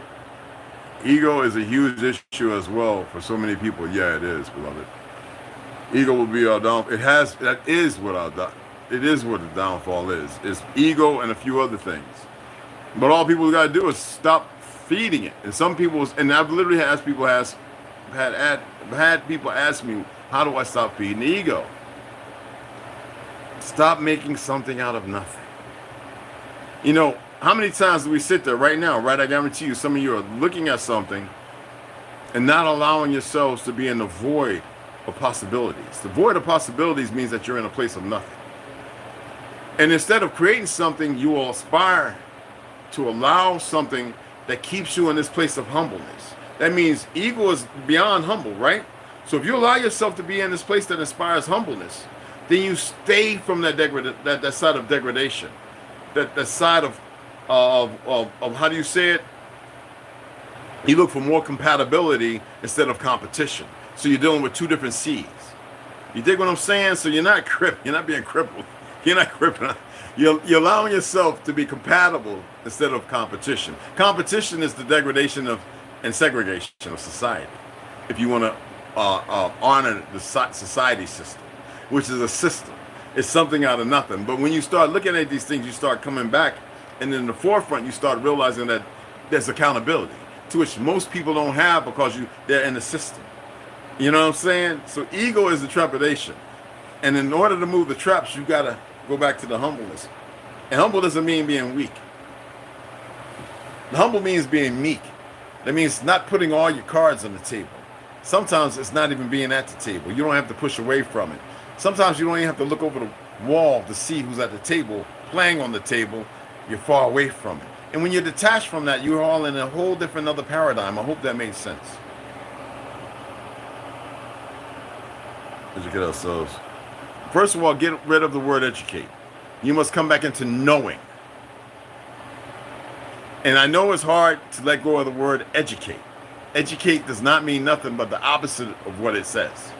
Ego is a huge issue as well for so many people. Yeah, it is, beloved. Ego will be our downfall. It is what the downfall is. It's ego and a few other things. But all people got to do is stop feeding it. And some people, and I've literally had people ask me, how do I stop feeding the ego? Stop making something out of nothing. You know, how many times do we sit there right now, right? I guarantee you some of you are looking at something and not allowing yourselves to be in the void of possibilities. The void of possibilities means that you're in a place of nothing. And instead of creating something, you will aspire to allow something that keeps you in this place of humbleness. That means ego is beyond humble, right? So if you allow yourself to be in this place that inspires humbleness, then you stay from that side of degradation, that side of how do you say it? You look for more compatibility instead of competition. So you're dealing with two different seeds. You dig what I'm saying? So you're not being crippled. You're not crippled. You're allowing yourself to be compatible instead of competition. Competition is the degradation and segregation of society. If you want to honor the society system, which is a system. It's something out of nothing. But when you start looking at these things, you start coming back, and in the forefront, you start realizing that there's accountability, to which most people don't have because they're in the system. You know what I'm saying? So ego is the trepidation. And in order to move the traps, you got to go back to the humbleness. And humble doesn't mean being weak. The humble means being meek. That means not putting all your cards on the table. Sometimes it's not even being at the table. You don't have to push away from it. Sometimes you don't even have to look over the wall to see who's at the table, playing on the table. You're far away from it. And when you're detached from that, you're all in a whole different other paradigm. I hope that made sense. Educate ourselves. First of all, get rid of the word educate. You must come back into knowing. And I know it's hard to let go of the word educate. Educate does not mean nothing but the opposite of what it says.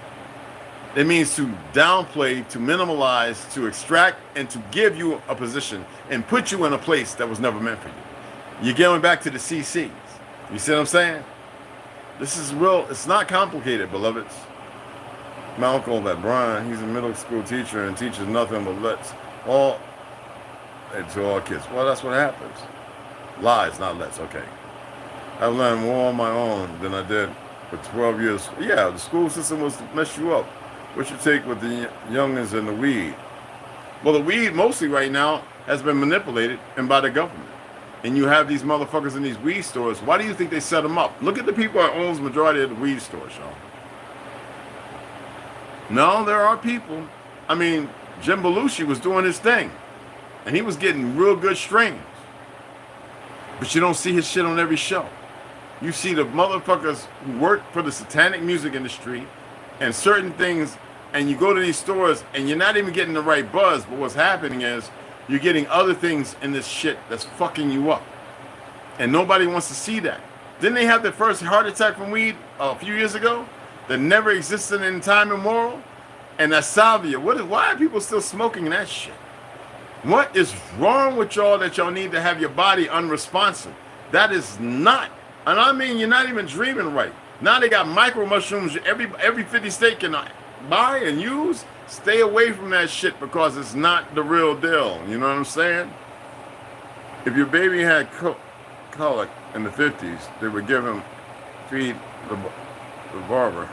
It means to downplay, to minimalize, to extract, and to give you a position and put you in a place that was never meant for you. You're going back to the CCs. You see what I'm saying? This is real. It's not complicated, beloveds. My uncle, that Brian, he's a middle school teacher and teaches nothing but lets all to all kids. Well, that's what happens. Lies, not lets. Okay. I've learned more on my own than I did for 12 years. Yeah, the school system was to mess you up. What you take with the youngins and the weed? Well, the weed mostly right now has been manipulated and by the government. And you have these motherfuckers in these weed stores. Why do you think they set them up? Look at the people that owns the majority of the weed stores, y'all. No, there are people. I mean, Jim Belushi was doing his thing. And he was getting real good strains. But you don't see his shit on every show. You see the motherfuckers who work for the satanic music industry and certain things, and you go to these stores and you're not even getting the right buzz, but what's happening is you're getting other things in this shit that's fucking you up. And nobody wants to see that. Didn't they have their first heart attack from weed a few years ago that never existed in time immemorial? And that's salvia. Why are people still smoking that shit? What is wrong with y'all that y'all need to have your body unresponsive? That is not, and I mean you're not even dreaming right. Now they got micro mushrooms every 50 state can buy and use. Stay away from that shit because it's not the real deal. You know what I'm saying? If your baby had colic in the 50s, they would feed the barber.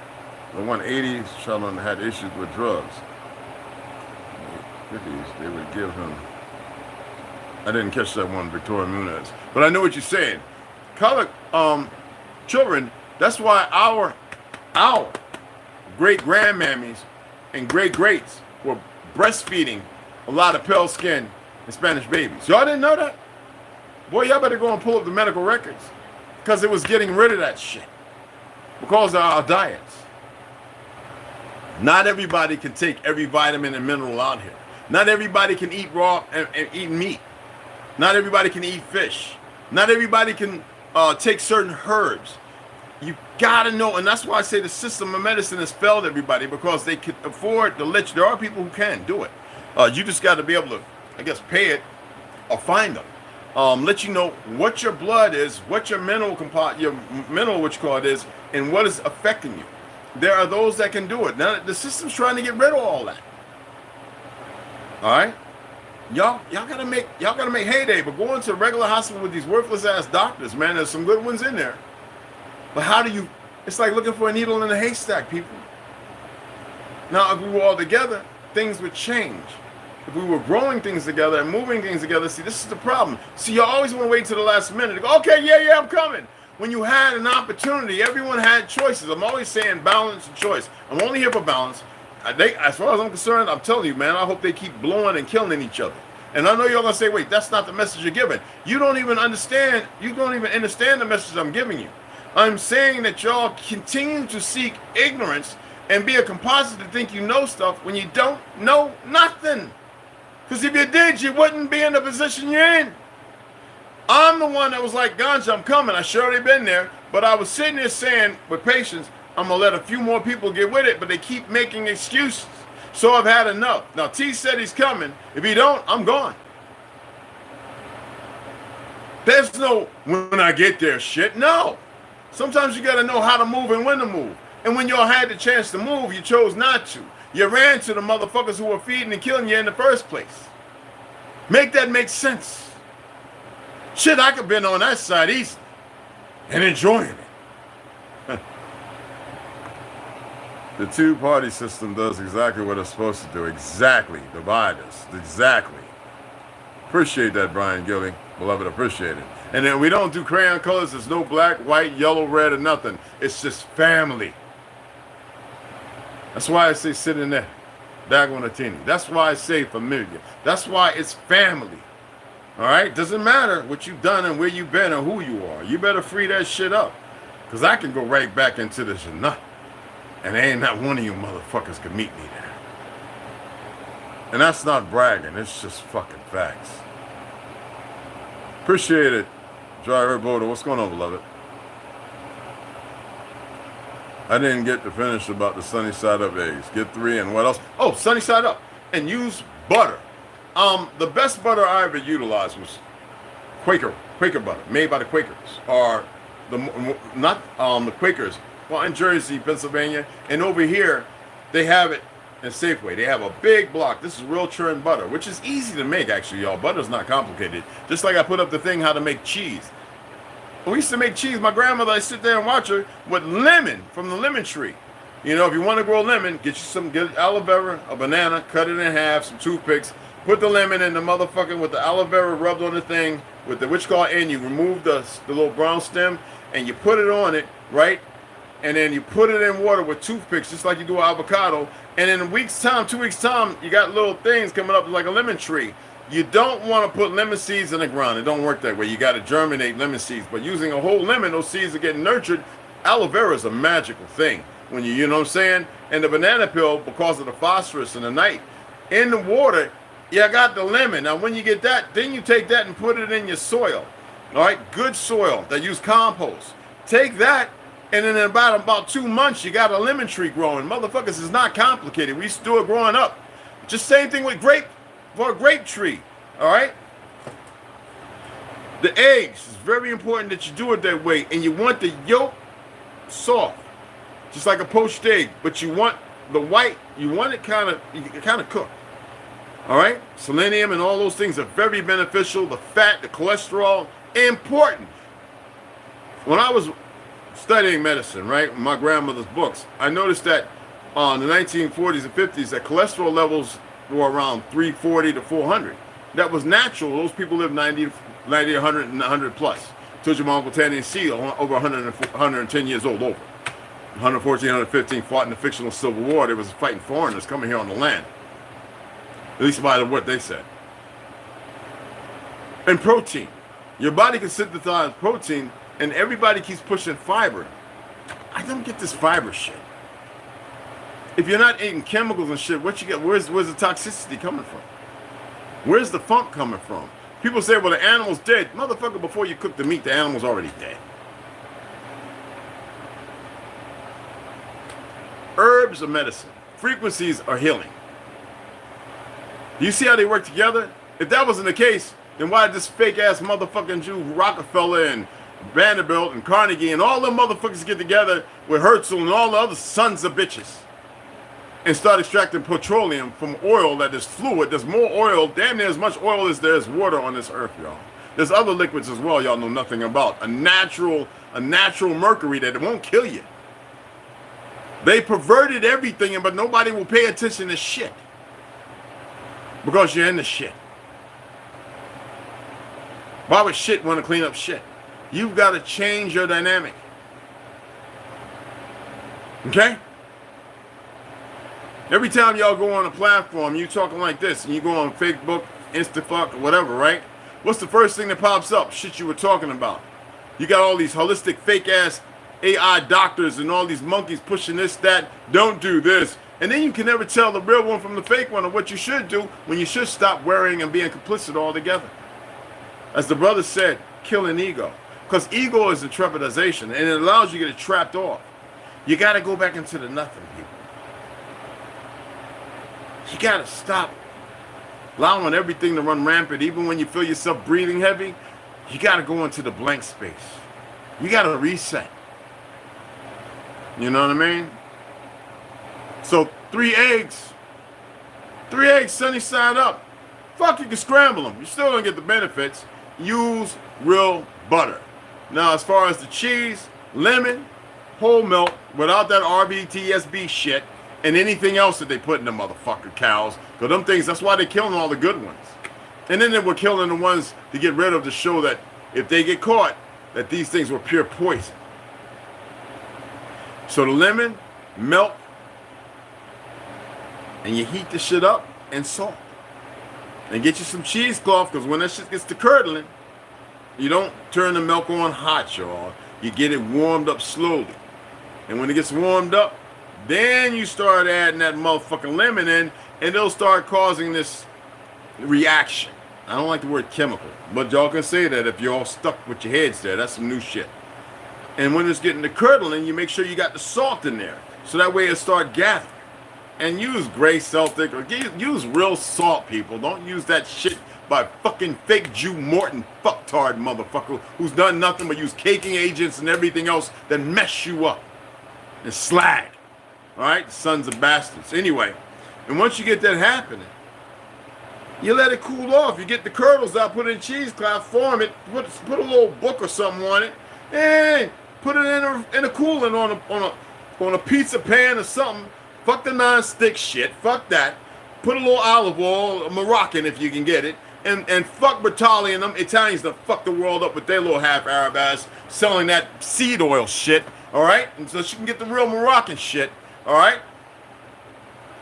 The 180s children had issues with drugs. 50s, they would give him. I didn't catch that one, Victoria Munez, but I know what you're saying. Colic children. That's why our great grandmammies and great greats were breastfeeding a lot of pale skin Spanish babies. Y'all didn't know that? Boy, y'all better go and pull up the medical records because it was getting rid of that shit because of our diets. Not everybody can take every vitamin and mineral out here. Not everybody can eat raw and eat meat. Not everybody can eat fish. Not everybody can take certain herbs. You gotta know, and that's why I say the system of medicine has failed everybody because they can afford to let you. There are people who can do it. You just got to be able to, I guess, pay it or find them. Let you know what your blood is, what your mineral what you call it is, and what is affecting you. There are those that can do it. Now the system's trying to get rid of all that. All right, y'all gotta make heyday, but going to a regular hospital with these worthless ass doctors, man, there's some good ones in there. But how do you? It's like looking for a needle in a haystack, people. Now, if we were all together, things would change. If we were growing things together and moving things together, see, this is the problem. See, you always want to wait till the last minute to go, okay, yeah, I'm coming. When you had an opportunity, everyone had choices. I'm always saying balance and choice. I'm only here for balance. As far as I'm concerned, I'm telling you, man, I hope they keep blowing and killing each other. And I know you're going to say, wait, that's not the message you're giving. You don't even understand the message I'm giving you. I'm saying that y'all continue to seek ignorance and be a composite to think you know stuff when you don't know nothing. Because if you did, you wouldn't be in the position you're in. I'm the one that was like, Ganja, I'm coming. I surely been there. But I was sitting there saying, with patience, I'm going to let a few more people get with it, but they keep making excuses. So I've had enough. Now, T said he's coming. If he don't, I'm gone. There's no when I get there shit. No. Sometimes you got to know how to move and when to move. And when y'all had the chance to move, you chose not to. You ran to the motherfuckers who were feeding and killing you in the first place. Make that make sense. Shit, I could have been on that side easy and enjoying it. The two-party system does exactly what it's supposed to do. Exactly. Divide us. Exactly. Appreciate that, Brian Gilly. Beloved, appreciate it. And then we don't do crayon colors. There's no black, white, yellow, red, or nothing. It's just family. That's why I say sit in there. Dagonatini. That's why I say familiar. That's why it's family. All right? Doesn't matter what you've done and where you've been or who you are. You better free that shit up. Because I can go right back into the Jannah. And ain't not one of you motherfuckers could meet me there. And that's not bragging, it's just fucking facts. Appreciate it, Dry Herb Boda. What's going on, beloved? I didn't get to finish about the sunny side up eggs. Get 3 and what else? Oh, sunny side up. And use butter. The best butter I ever utilized was Quaker butter, made by the Quakers. Or the Quakers. Well, in Jersey, Pennsylvania, and over here, they have it in Safeway. They have a big block. This is real churn butter, which is easy to make, actually, y'all. Butter's not complicated. Just like I put up the thing how to make cheese. We used to make cheese. My grandmother, I sit there and watch her with lemon from the lemon tree. You know, if you want to grow lemon, get aloe vera, a banana, cut it in half, some toothpicks, put the lemon in the motherfucking with the aloe vera rubbed on the thing with the witch call, and you remove the little brown stem and you put it on it, right? And then you put it in water with toothpicks, just like you do avocado. And in a week's time, 2 weeks' time, you got little things coming up like a lemon tree. You don't want to put lemon seeds in the ground. It don't work that way. You got to germinate lemon seeds. But using a whole lemon, those seeds are getting nurtured. Aloe vera is a magical thing. When you know what I'm saying? And the banana peel, because of the phosphorus and the night, in the water, you got the lemon. Now, when you get that, then you take that and put it in your soil. All right? Good soil that use compost. Take that. And then in about 2 months, you got a lemon tree growing. Motherfuckers, is not complicated. We used to do it growing up. Just same thing with for a grape tree. All right? The eggs, it's very important that you do it that way. And you want the yolk soft, just like a poached egg. But you want the white, you want it kind of cooked. All right? Selenium and all those things are very beneficial. The fat, the cholesterol, important. When I was studying medicine, right, my grandmother's books, I noticed that in the 1940s and 50s that cholesterol levels were around 340 to 400. That was natural. Those people lived 90, 100, and 100 plus. Told you my Uncle Tennessee, over 110 years old, over. 114, 115, fought in the fictional Civil War. They was fighting foreigners coming here on the land. At least by what they said. And protein. Your body can synthesize protein, and everybody keeps pushing fiber. I don't get this fiber shit. If you're not eating chemicals and shit, what you get? Where's the toxicity coming from? Where's the funk coming from? People say, well, the animal's dead. Motherfucker, before you cook the meat, the animal's already dead. Herbs are medicine. Frequencies are healing. Do you see how they work together? If that wasn't the case, then why did this fake-ass motherfucking Jew Rockefeller and Vanderbilt and Carnegie and all them motherfuckers get together with Herzl and all the other sons of bitches and start extracting petroleum from oil that is fluid? There's more oil, damn near as much oil as there is water on this earth, y'all. There's other liquids as well y'all know nothing about. A natural mercury that it won't kill you. They perverted everything, but nobody will pay attention to shit. Because you're in the shit. Why would shit want to clean up shit? You've got to change your dynamic. Okay? Every time y'all go on a platform, you talking like this, and you go on Facebook, Instafuck, or whatever, right? What's the first thing that pops up? Shit you were talking about. You got all these holistic, fake-ass AI doctors and all these monkeys pushing this, that, don't do this. And then you can never tell the real one from the fake one, or what you should do when you should stop worrying and being complicit altogether. As the brother said, killing ego. Because ego is a trepidization, and it allows you to get it trapped off. You got to go back into the nothing, people. You got to stop allowing everything to run rampant. Even when you feel yourself breathing heavy, you got to go into the blank space. You got to reset. You know what I mean? So 3 eggs. 3 eggs sunny side up. Fuck, you can scramble them. You still don't get the benefits. Use real butter. Now, as far as the cheese, lemon, whole milk, without that RBTSB shit, and anything else that they put in the motherfucker cows. Because them things, that's why they're killing all the good ones. And then they were killing the ones to get rid of, to show that if they get caught, that these things were pure poison. So the lemon, milk, and you heat the shit up, and salt. And get you some cheesecloth, because when that shit gets to curdling, you don't turn the milk on hot, y'all. You get it warmed up slowly. And when it gets warmed up, Then you start adding that motherfucking lemon in, and it'll start causing this reaction. I don't like the word chemical, but y'all can say that if you're all stuck with your heads there. That's some new shit. And when it's getting to curdling, you make sure you got the salt in there, so that way it'll start gathering. And use gray Celtic, or use real salt, people. Don't use that shit by fucking fake Jew Morton fucktard motherfucker who's done nothing but use caking agents and everything else that mess you up. And slag. Alright? Sons of bastards. Anyway, and once you get that happening, you let it cool off. You get the curdles out, put it in cheesecloth, form it, put a little book or something on it, and put it in a coolant on a pizza pan or something. Fuck the non-stick shit. Fuck that. Put a little olive oil, a Moroccan if you can get it, and fuck Bertali and them Italians that fuck the world up with their little half Arab ass selling that seed oil shit. All right, and so she can get the real Moroccan shit. All right,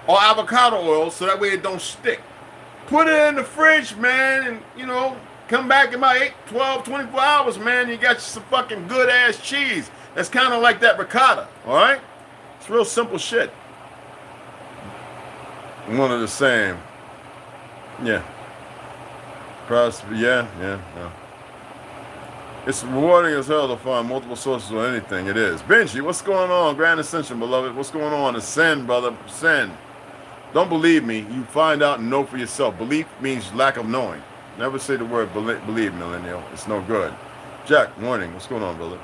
or avocado oil, so that way it don't stick. Put it in the fridge, man, and you know, come back in about 8, 12, 24 hours, man. You got you some fucking good ass cheese. That's kind of like that ricotta. All right, it's real simple shit. One of the same. Yeah. Yeah. It's rewarding as hell to find multiple sources on anything. It is. Benji, what's going on? Grand Ascension, beloved. What's going on? Ascend, brother. Ascend. Don't believe me. You find out and know for yourself. Belief means lack of knowing. Never say the word believe, millennial. It's no good. Jack, morning. What's going on, brother?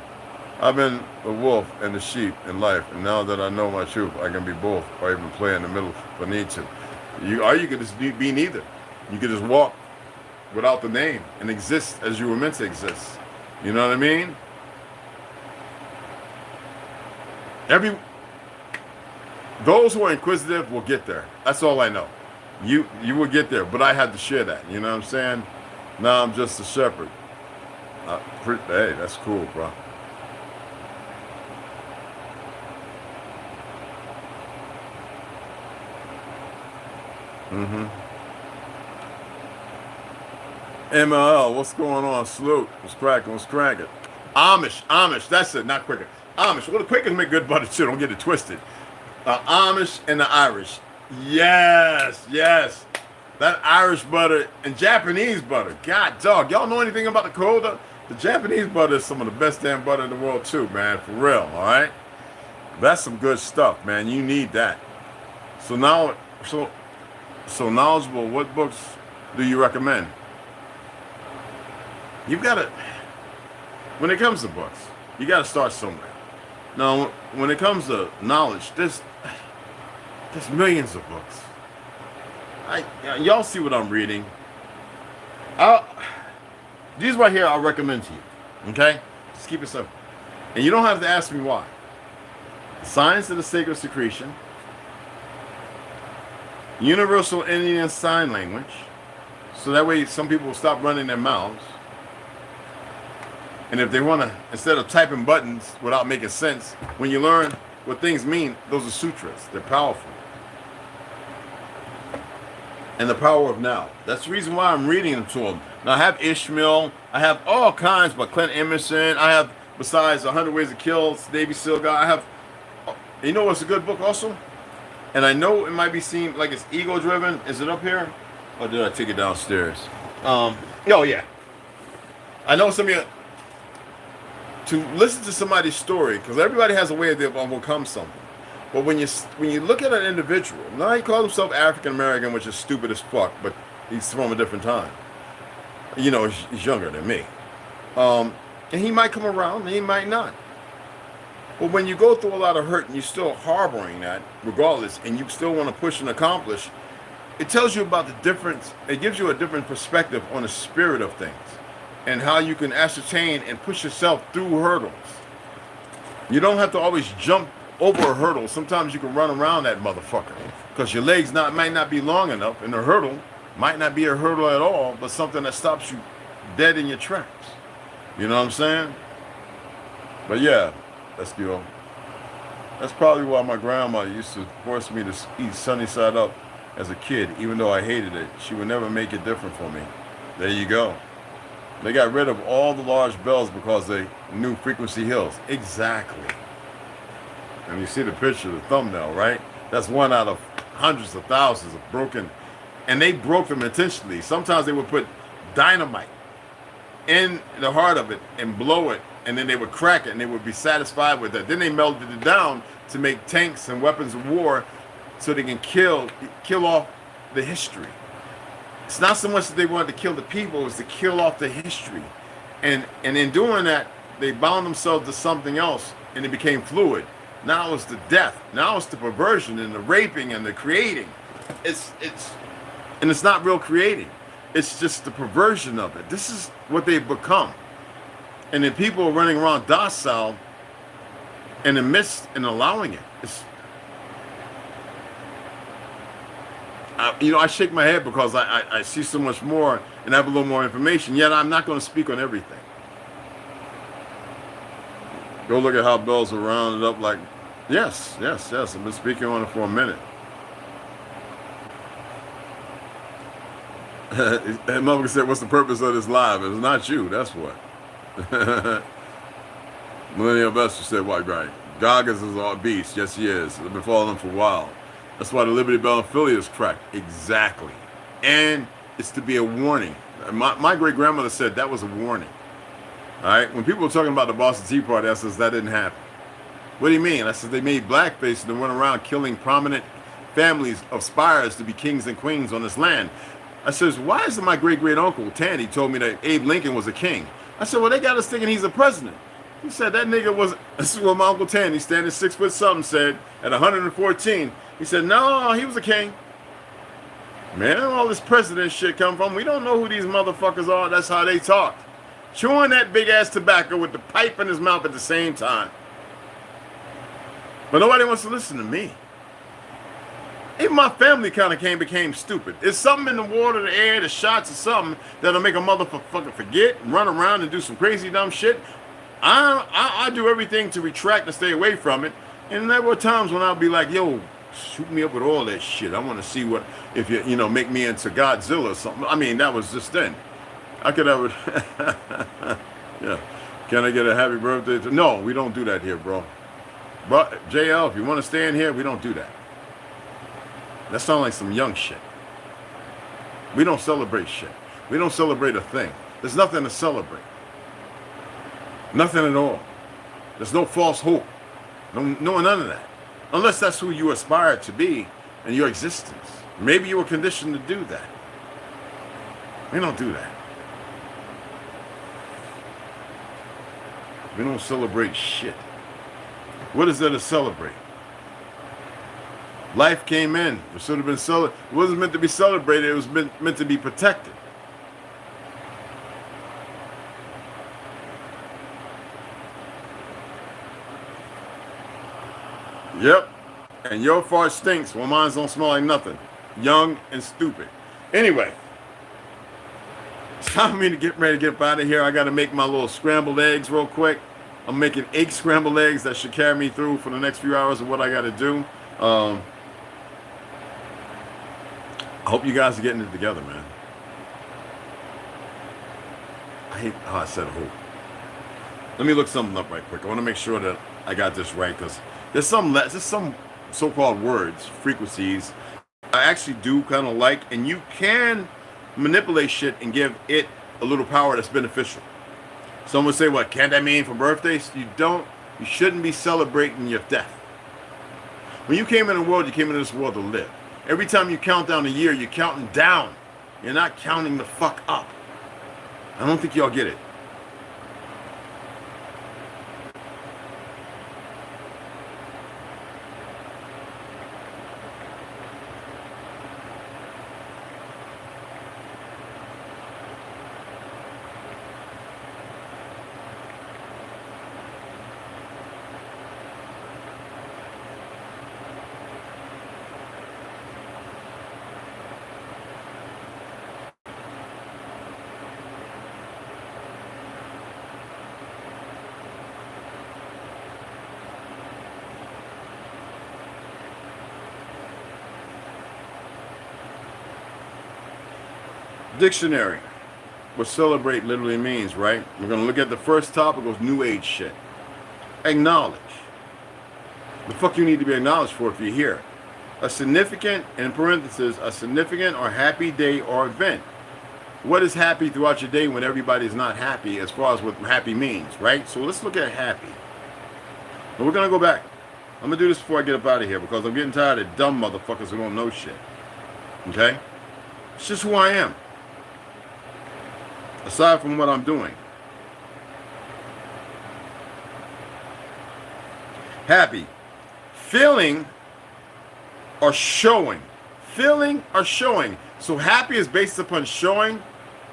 I've been a wolf and a sheep in life, and now that I know my truth, I can be both, or even play in the middle if I need to. You could just be neither. You could just walk without the name and exist as you were meant to exist. You know what I mean? Those who are inquisitive will get there. That's all I know. You will get there, but I had to share that. You know what I'm saying? Now I'm just a shepherd. Hey, that's cool, bro. MLL, what's going on? Salute. What's cracking? Amish, that's it, not quicker. Amish, well, the Quakers make good butter too, don't get it twisted. Amish and the Irish. Yes. That Irish butter and Japanese butter. God, dog, y'all know anything about the Coda? The Japanese butter is some of the best damn butter in the world too, man, for real, all right? That's some good stuff, man. You need that. So knowledgeable, what books do you recommend? You've got to, when it comes to books, you got to start somewhere. Now, when it comes to knowledge, there's millions of books. Y'all see what I'm reading. These right here I'll recommend to you, okay? Just keep it simple. And you don't have to ask me why. Science of the Sacred Secretion, Universal Indian Sign Language, so that way some people will stop running their mouths. And if they want to, instead of typing buttons without making sense, when you learn what things mean, those are sutras. They're powerful. And the power of now. That's the reason why I'm reading them to them. Now, I have Ishmael. I have all kinds by Clint Emerson. I have, besides 100 Ways to Kill, Navy SEAL guy, I have, you know what's a good book also? And I know it might be seen like it's ego-driven. Is it up here? Or did I take it downstairs? Oh, yeah. I know some of you, to listen to somebody's story, because everybody has a way of overcome something. But when you look at an individual, now he calls himself African American, which is stupid as fuck, but he's from a different time. You know, he's younger than me. And he might come around, and he might not. But when you go through a lot of hurt and you're still harboring that, regardless, and you still want to push and accomplish, it tells you about the difference. It gives you a different perspective on the spirit of things and how you can ascertain and push yourself through hurdles. You don't have to always jump over a hurdle. Sometimes you can run around that motherfucker because your legs might not be long enough, and the hurdle might not be a hurdle at all, but something that stops you dead in your tracks. You know what I'm saying? But yeah, that's good. That's probably why my grandma used to force me to eat sunny side up as a kid, even though I hated it. She would never make it different for me. There you go. They got rid of all the large bells because they knew frequency heals. Exactly. And you see the picture, the thumbnail, right? That's one out of hundreds of thousands of broken, and they broke them intentionally. Sometimes they would put dynamite in the heart of it and blow it, and then they would crack it, and they would be satisfied with that. Then they melted it down to make tanks and weapons of war so they can kill off the history. It's not so much that they wanted to kill the people, it was to kill off the history. And in doing that, they bound themselves to something else, and it became fluid. Now it's the death. Now it's the perversion and the raping and the creating. It's not real creating. It's just the perversion of it. This is what they've become. And then people are running around docile in the midst and allowing it. I shake my head because I see so much more and have a little more information, yet I'm not going to speak on everything. Go look at how bells are rounded up like, yes. I've been speaking on it for a minute. And mother said, what's the purpose of this live? It's not you, that's what. Millennial Investor said, what, right? Goggins is all beast. Yes, he is. I've been following him for a while. That's why the Liberty Bell affiliate is cracked. Exactly. And it's to be a warning. My great-grandmother said that was a warning. All right? When people were talking about the Boston Tea Party, I says, that didn't happen. What do you mean? I said, they made blackface and they went around killing prominent families of spires to be kings and queens on this land. I says, why is it my great-great-uncle, Tandy, told me that Abe Lincoln was a king? I said, well, they got us thinking he's a president. He said, that nigga was, this is what my Uncle Tandy, standing 6 foot something, said at 114. He said, no, he was a king. Man, all this president shit come from, we don't know who these motherfuckers are. That's how they talked. Chewing that big-ass tobacco with the pipe in his mouth at the same time. But nobody wants to listen to me. Even my family kind of became stupid. There's something in the water, the air, the shots, or something that'll make a motherfucker forget, run around and do some crazy dumb shit. I do everything to retract and stay away from it. And there were times when I'll be like, yo, shoot me up with all that shit. I want to see what, if you make me into Godzilla or something. I mean, that was just then. I could have it. Yeah. Can I get a happy birthday? No, we don't do that here, bro. But JL, if you want to stay in here, we don't do that. That sounds like some young shit. We don't celebrate shit. We don't celebrate a thing. There's nothing to celebrate. Nothing at all. There's no false hope. No, none of that. Unless that's who you aspire to be in your existence. Maybe you were conditioned to do that. We don't do that. We don't celebrate shit. What is there to celebrate? Life came in. It should have been celebrated. It wasn't meant to be celebrated. It was meant to be protected. Yep. And your fart stinks. Well, mine don't smell like nothing. Young and stupid. Anyway. It's time for me to get ready to get out of here. I got to make my little scrambled eggs real quick. I'm making 8 scrambled eggs that should carry me through for the next few hours of what I got to do. I hope you guys are getting it together, man. I hate how I said hope. Let me look something up right quick. I want to make sure that I got this right, because there's some so-called words, frequencies, I actually do kind of like, and you can manipulate shit and give it a little power that's beneficial. Someone say, what, can't that mean for birthdays? You shouldn't be celebrating your death. When you came in the world, you came into this world to live. Every time you count down a year, you're counting down. You're not counting the fuck up. I don't think y'all get it. Dictionary, what celebrate literally means, right? We're going to look at the first topic of New Age shit. Acknowledge. The fuck you need to be acknowledged for if you're here? A significant, in parentheses, a significant or happy day or event. What is happy throughout your day when everybody's not happy as far as what happy means, right? So let's look at happy. But we're going to go back. I'm going to do this before I get up out of here because I'm getting tired of dumb motherfuckers who don't know shit. Okay? It's just who I am. Aside from what I'm doing. Happy. Feeling or showing. Feeling or showing. So happy is based upon showing.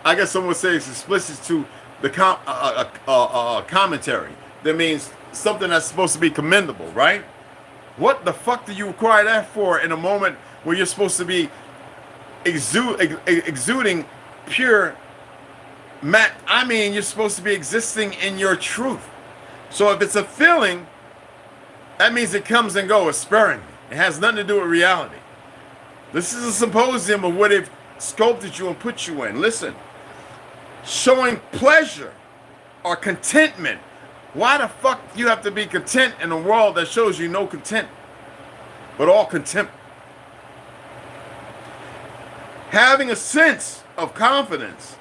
I guess someone would say it's explicit to the commentary. That means something that's supposed to be commendable, right? What the fuck do you require that for in a moment where you're supposed to be exuding pure you're supposed to be existing in your truth. So if it's a feeling, that means it comes and goes sparingly. It has nothing to do with reality. This is a symposium of what they've sculpted you and put you in. Listen, showing pleasure or contentment. Why the fuck do you have to be content in a world that shows you no content, but all contempt? Having a sense of confidence.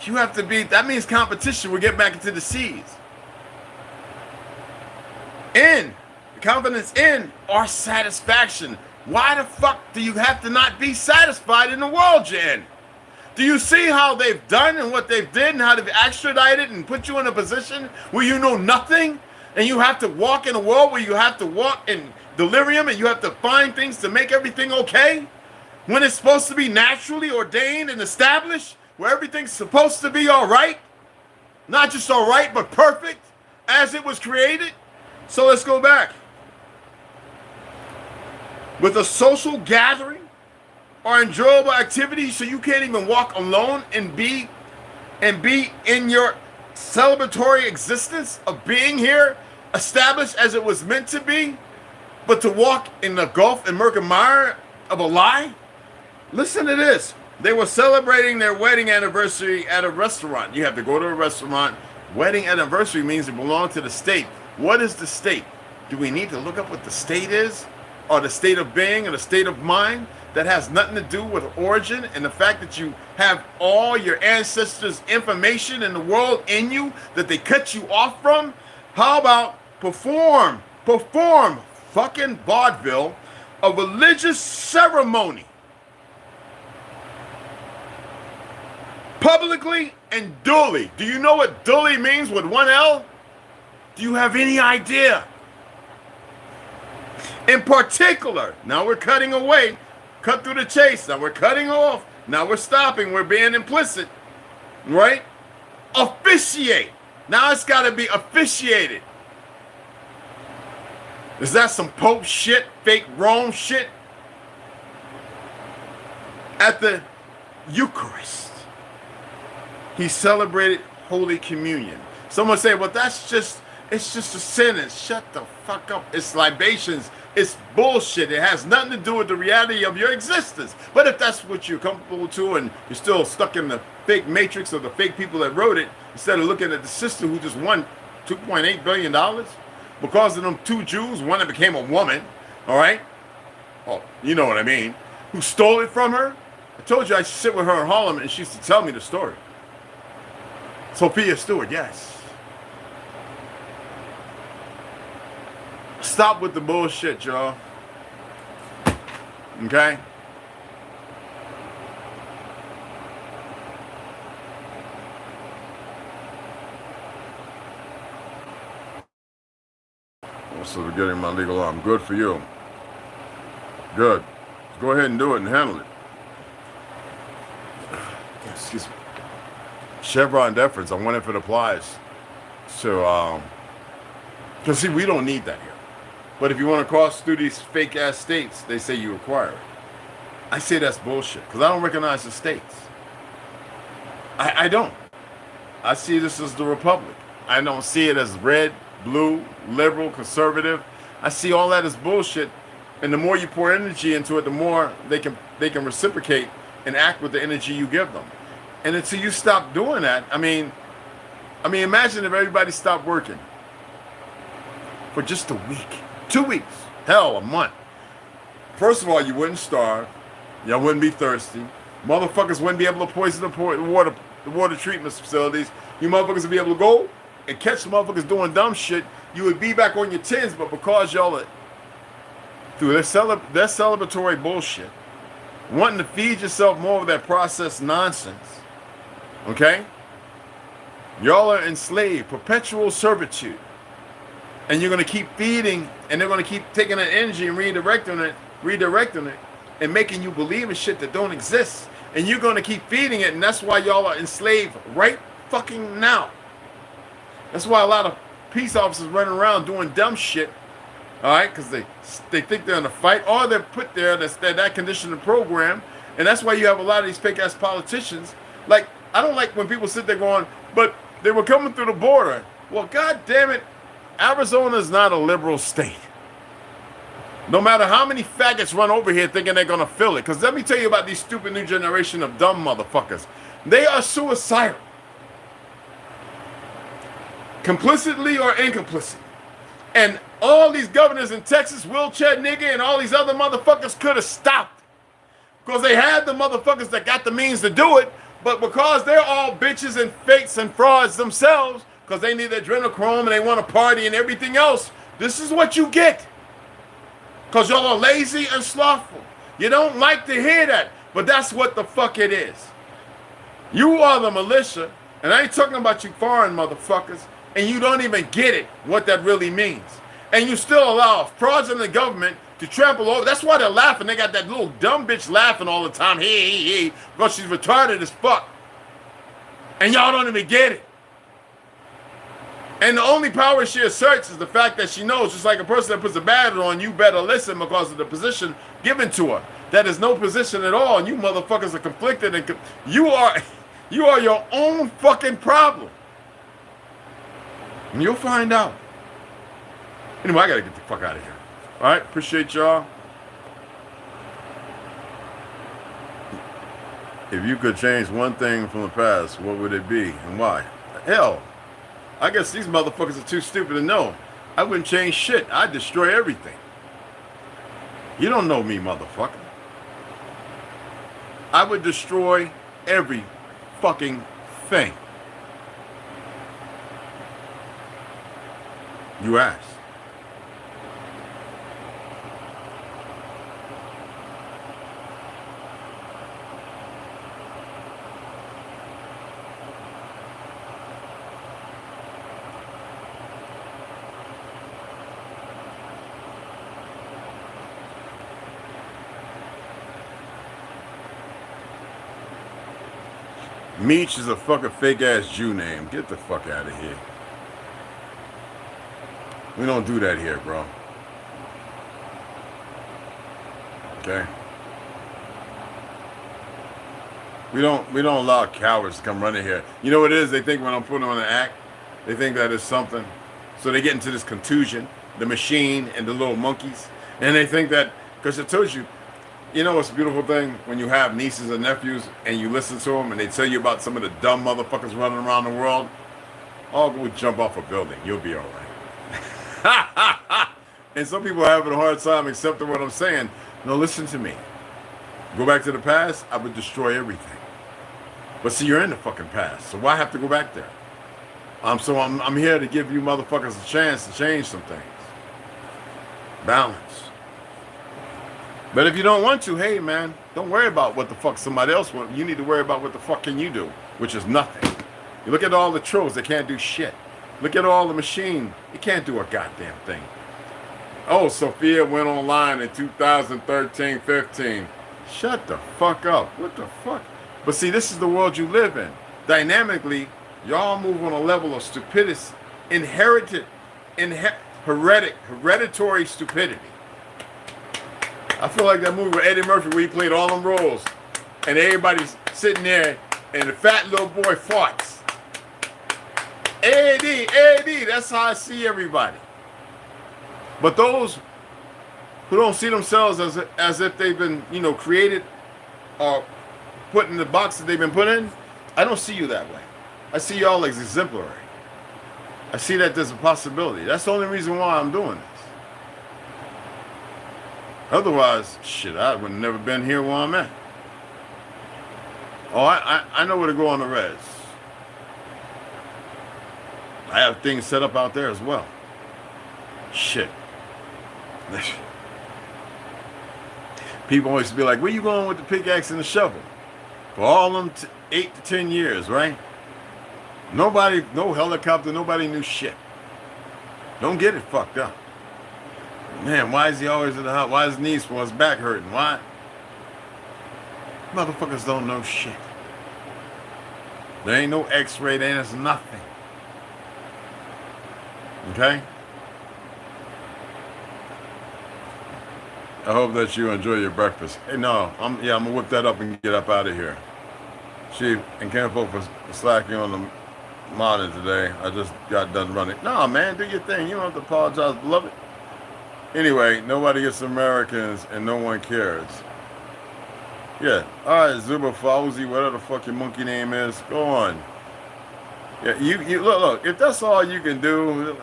You have to be, that means competition. We're getting back into the seas. Confidence in or satisfaction. Why the fuck do you have to not be satisfied in the world you're in? Do you see how they've done and what they've did and how they've extradited and put you in a position where you know nothing and you have to walk in a world where you have to walk in delirium and you have to find things to make everything okay? When it's supposed to be naturally ordained and established, where everything's supposed to be all right? Not just all right, but perfect as it was created? So let's go back. With a social gathering or enjoyable activity, so you can't even walk alone and be in your celebratory existence of being here, established as it was meant to be, but to walk in the gulf and murk and mire of a lie? Listen to this. They were celebrating their wedding anniversary at a restaurant. You have to go to a restaurant. Wedding anniversary means it belongs to the state. What is the state? Do we need to look up what the state is? Or the state of being or the state of mind? That has nothing to do with origin and the fact that you have all your ancestors' information in the world in you that they cut you off from? How about perform fucking vaudeville, a religious ceremony, publicly and duly? Do you know what duly means with one L? Do you have any idea? In particular, now we're cutting away, cut through the chase. Now we're cutting off. Now we're stopping. We're being implicit, right? Officiate. Now it's got to be officiated. Is that some Pope shit, fake Rome shit? At the Eucharist, he celebrated Holy Communion. Someone say, well, it's just a sentence. Shut the fuck up. It's libations. It's bullshit. It has nothing to do with the reality of your existence. But if that's what you're comfortable to and you're still stuck in the fake matrix of the fake people that wrote it, instead of looking at the sister who just won $2.8 billion because of them two Jews, one that became a woman, all right? Oh, you know what I mean, who stole it from her. I told you I should sit with her in Harlem and she used to tell me the story. Sophia Stewart, yes. Stop with the bullshit, y'all. Okay? Also, we're getting my legal arm. Good for you. Good. Go ahead and do it and handle it. Excuse me. Chevron deference. I wonder if it applies to, because see, we don't need that here. But if you want to cross through these fake ass states, they say you require it. I say that's bullshit because I don't recognize the states. I don't. I see this as the republic. I don't see it as red, blue, liberal, conservative. I see all that as bullshit. And the more you pour energy into it, the more they can reciprocate and act with the energy you give them. And until you stop doing that, I mean, imagine if everybody stopped working for just a week, 2 weeks. hell, a month. First of all, you wouldn't starve. Y'all wouldn't be thirsty. Motherfuckers wouldn't be able to poison the water treatment facilities. You motherfuckers would be able to go and catch the motherfuckers doing dumb shit. You would be back on your tins, but because y'all are through their celebratory bullshit, wanting to feed yourself more of that processed nonsense, okay? Y'all are enslaved, perpetual servitude. And you're going to keep feeding, and they're going to keep taking that energy and redirecting it, and making you believe in shit that don't exist. And you're going to keep feeding it, and that's why y'all are enslaved right fucking now. That's why a lot of peace officers running around doing dumb shit, all right, because they think they're in a fight, or they're put there, that condition of program, and that's why you have a lot of these fake-ass politicians. Like, I don't like when people sit there going, but they were coming through the border. Well, God damn it, Arizona is not a liberal state. No matter how many faggots run over here thinking they're going to fill it. Because let me tell you about these stupid new generation of dumb motherfuckers. They are suicidal. Complicitly or incomplicit. And all these governors in Texas, wheelchair nigga, and all these other motherfuckers could have stopped. Because they had the motherfuckers that got the means to do it. But because they're all bitches and fakes and frauds themselves, because they need adrenochrome and they want to party and everything else, this is what you get. Because y'all are lazy and slothful. You don't like to hear that, but that's what the fuck it is. You are the militia, and I ain't talking about you foreign motherfuckers, and you don't even get it, what that really means. And you still allow frauds in the government to trample over. That's why they're laughing. They got that little dumb bitch laughing all the time, hey, because she's retarded as fuck. And y'all don't even get it. And the only power she asserts is the fact that she knows, just like a person that puts a battery on, you better listen because of the position given to her. That is no position at all, and you motherfuckers are conflicted, and you are your own fucking problem. And you'll find out. Anyway, I gotta get the fuck out of here. All right, appreciate y'all. If you could change one thing from the past, what would it be and why? Hell, I guess these motherfuckers are too stupid to know. I wouldn't change shit. I'd destroy everything. You don't know me, motherfucker. I would destroy every fucking thing. You asked. Meech is a fucking fake ass Jew name. Get the fuck out of here. We don't do that here, bro. Okay? We don't allow cowards to come running here. You know what it is? They think when I'm putting on an act, they think that is something. So they get into this contusion, the machine and the little monkeys. And they think that, because I told you, you know what's a beautiful thing? When you have nieces and nephews and you listen to them and they tell you about some of the dumb motherfuckers running around the world, all go jump off a building. You'll be all right. And some people are having a hard time accepting what I'm saying. No, listen to me. Go back to the past, I would destroy everything. But see, you're in the fucking past, so why have to go back there? I'm here to give you motherfuckers a chance to change some things. Balance. But if you don't want to, hey man, don't worry about what the fuck somebody else wants. You need to worry about what the fuck can you do, which is nothing. You look at all the trolls, they can't do shit. Look at all the machine, it can't do a goddamn thing. Oh, Sophia went online in 2013, 15. Shut the fuck up. What the fuck? But see, this is the world you live in. Dynamically, y'all move on a level of stupidity, hereditary stupidity. I feel like that movie with Eddie Murphy where he played all them roles and everybody's sitting there and the fat little boy farts. AD, that's how I see everybody. But those who don't see themselves as if they've been, created or put in the box that they've been put in, I don't see you that way. I see y'all as exemplary. I see that there's a possibility. That's the only reason why I'm doing this. Otherwise, shit, I would have never been here where I'm at. Oh, I know where to go on the res. I have things set up out there as well. Shit. People always be like, where you going with the pickaxe and the shovel? For all them 8 to 10 years, right? Nobody, no helicopter, nobody knew shit. Don't get it fucked up. Man, why is he always in the house? Why is his knees for his back hurting? Why? Motherfuckers don't know shit. There ain't no x-ray, there ain't nothing. Okay? I hope that you enjoy your breakfast. Hey, no, I'm gonna whip that up and get up out of here. Chief, and can't vote for slacking on the modding today. I just got done running. No, man, do your thing. You don't have to apologize, beloved. Anyway, nobody gets Americans and no one cares. Yeah. All right, Zuba Fauzi, whatever the fuck your monkey name is, go on. Yeah, you look. If that's all you can do,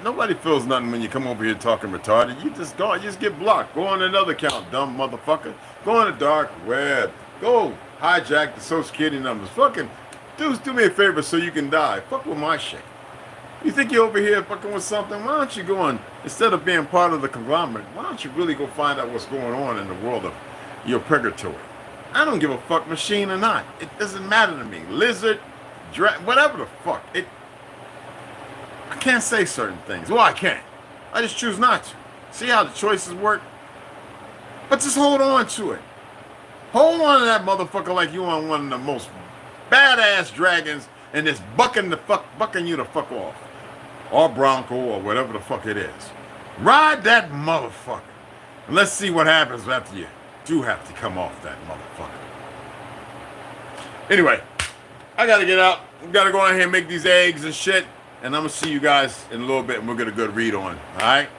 nobody feels nothing when you come over here talking retarded. You just go, you just get blocked. Go on another account, dumb motherfucker. Go on the dark web. Go hijack the social security numbers. Fucking dudes, do me a favor so you can die. Fuck with my shit. You think you're over here fucking with something? Why don't you go on, instead of being part of the conglomerate, why don't you really go find out what's going on in the world of your purgatory? I don't give a fuck, machine or not. It doesn't matter to me. Lizard, whatever the fuck. I can't say certain things. Well, I can't. I just choose not to. See how the choices work? But just hold on to it. Hold on to that motherfucker like you on one of the most badass dragons and it's bucking you the fuck off. Or Bronco or whatever the fuck it is. Ride that motherfucker. And let's see what happens after you do have to come off that motherfucker. Anyway, I gotta get out. We gotta go out here and make these eggs and shit. And I'm gonna see you guys in a little bit and we'll get a good read on. Alright?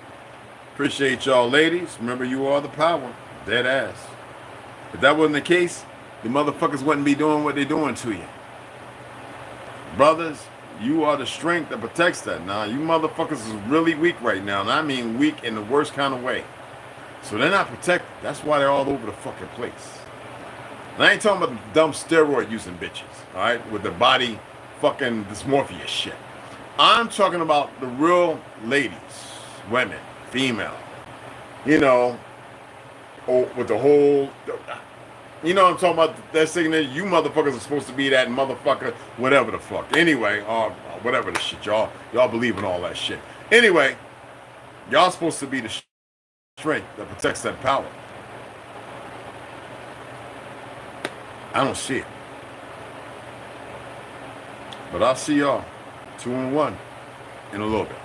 Appreciate y'all ladies. Remember, you are the power. Dead ass. If that wasn't the case, the motherfuckers wouldn't be doing what they're doing to you. Brothers, you are the strength that protects that. Now, you motherfuckers is really weak right now. And I mean weak in the worst kind of way. So they're not protected. That's why they're all over the fucking place. And I ain't talking about the dumb steroid using bitches. Alright? With the body fucking dysmorphia shit. I'm talking about the real ladies. Women. Female. You know. With the whole... You know what I'm talking about? That signature, you motherfuckers are supposed to be that motherfucker, whatever the fuck. Anyway, whatever the shit, y'all believe in all that shit. Anyway, y'all supposed to be the strength that protects that power. I don't see it. But I'll see y'all 2 and 1 in a little bit.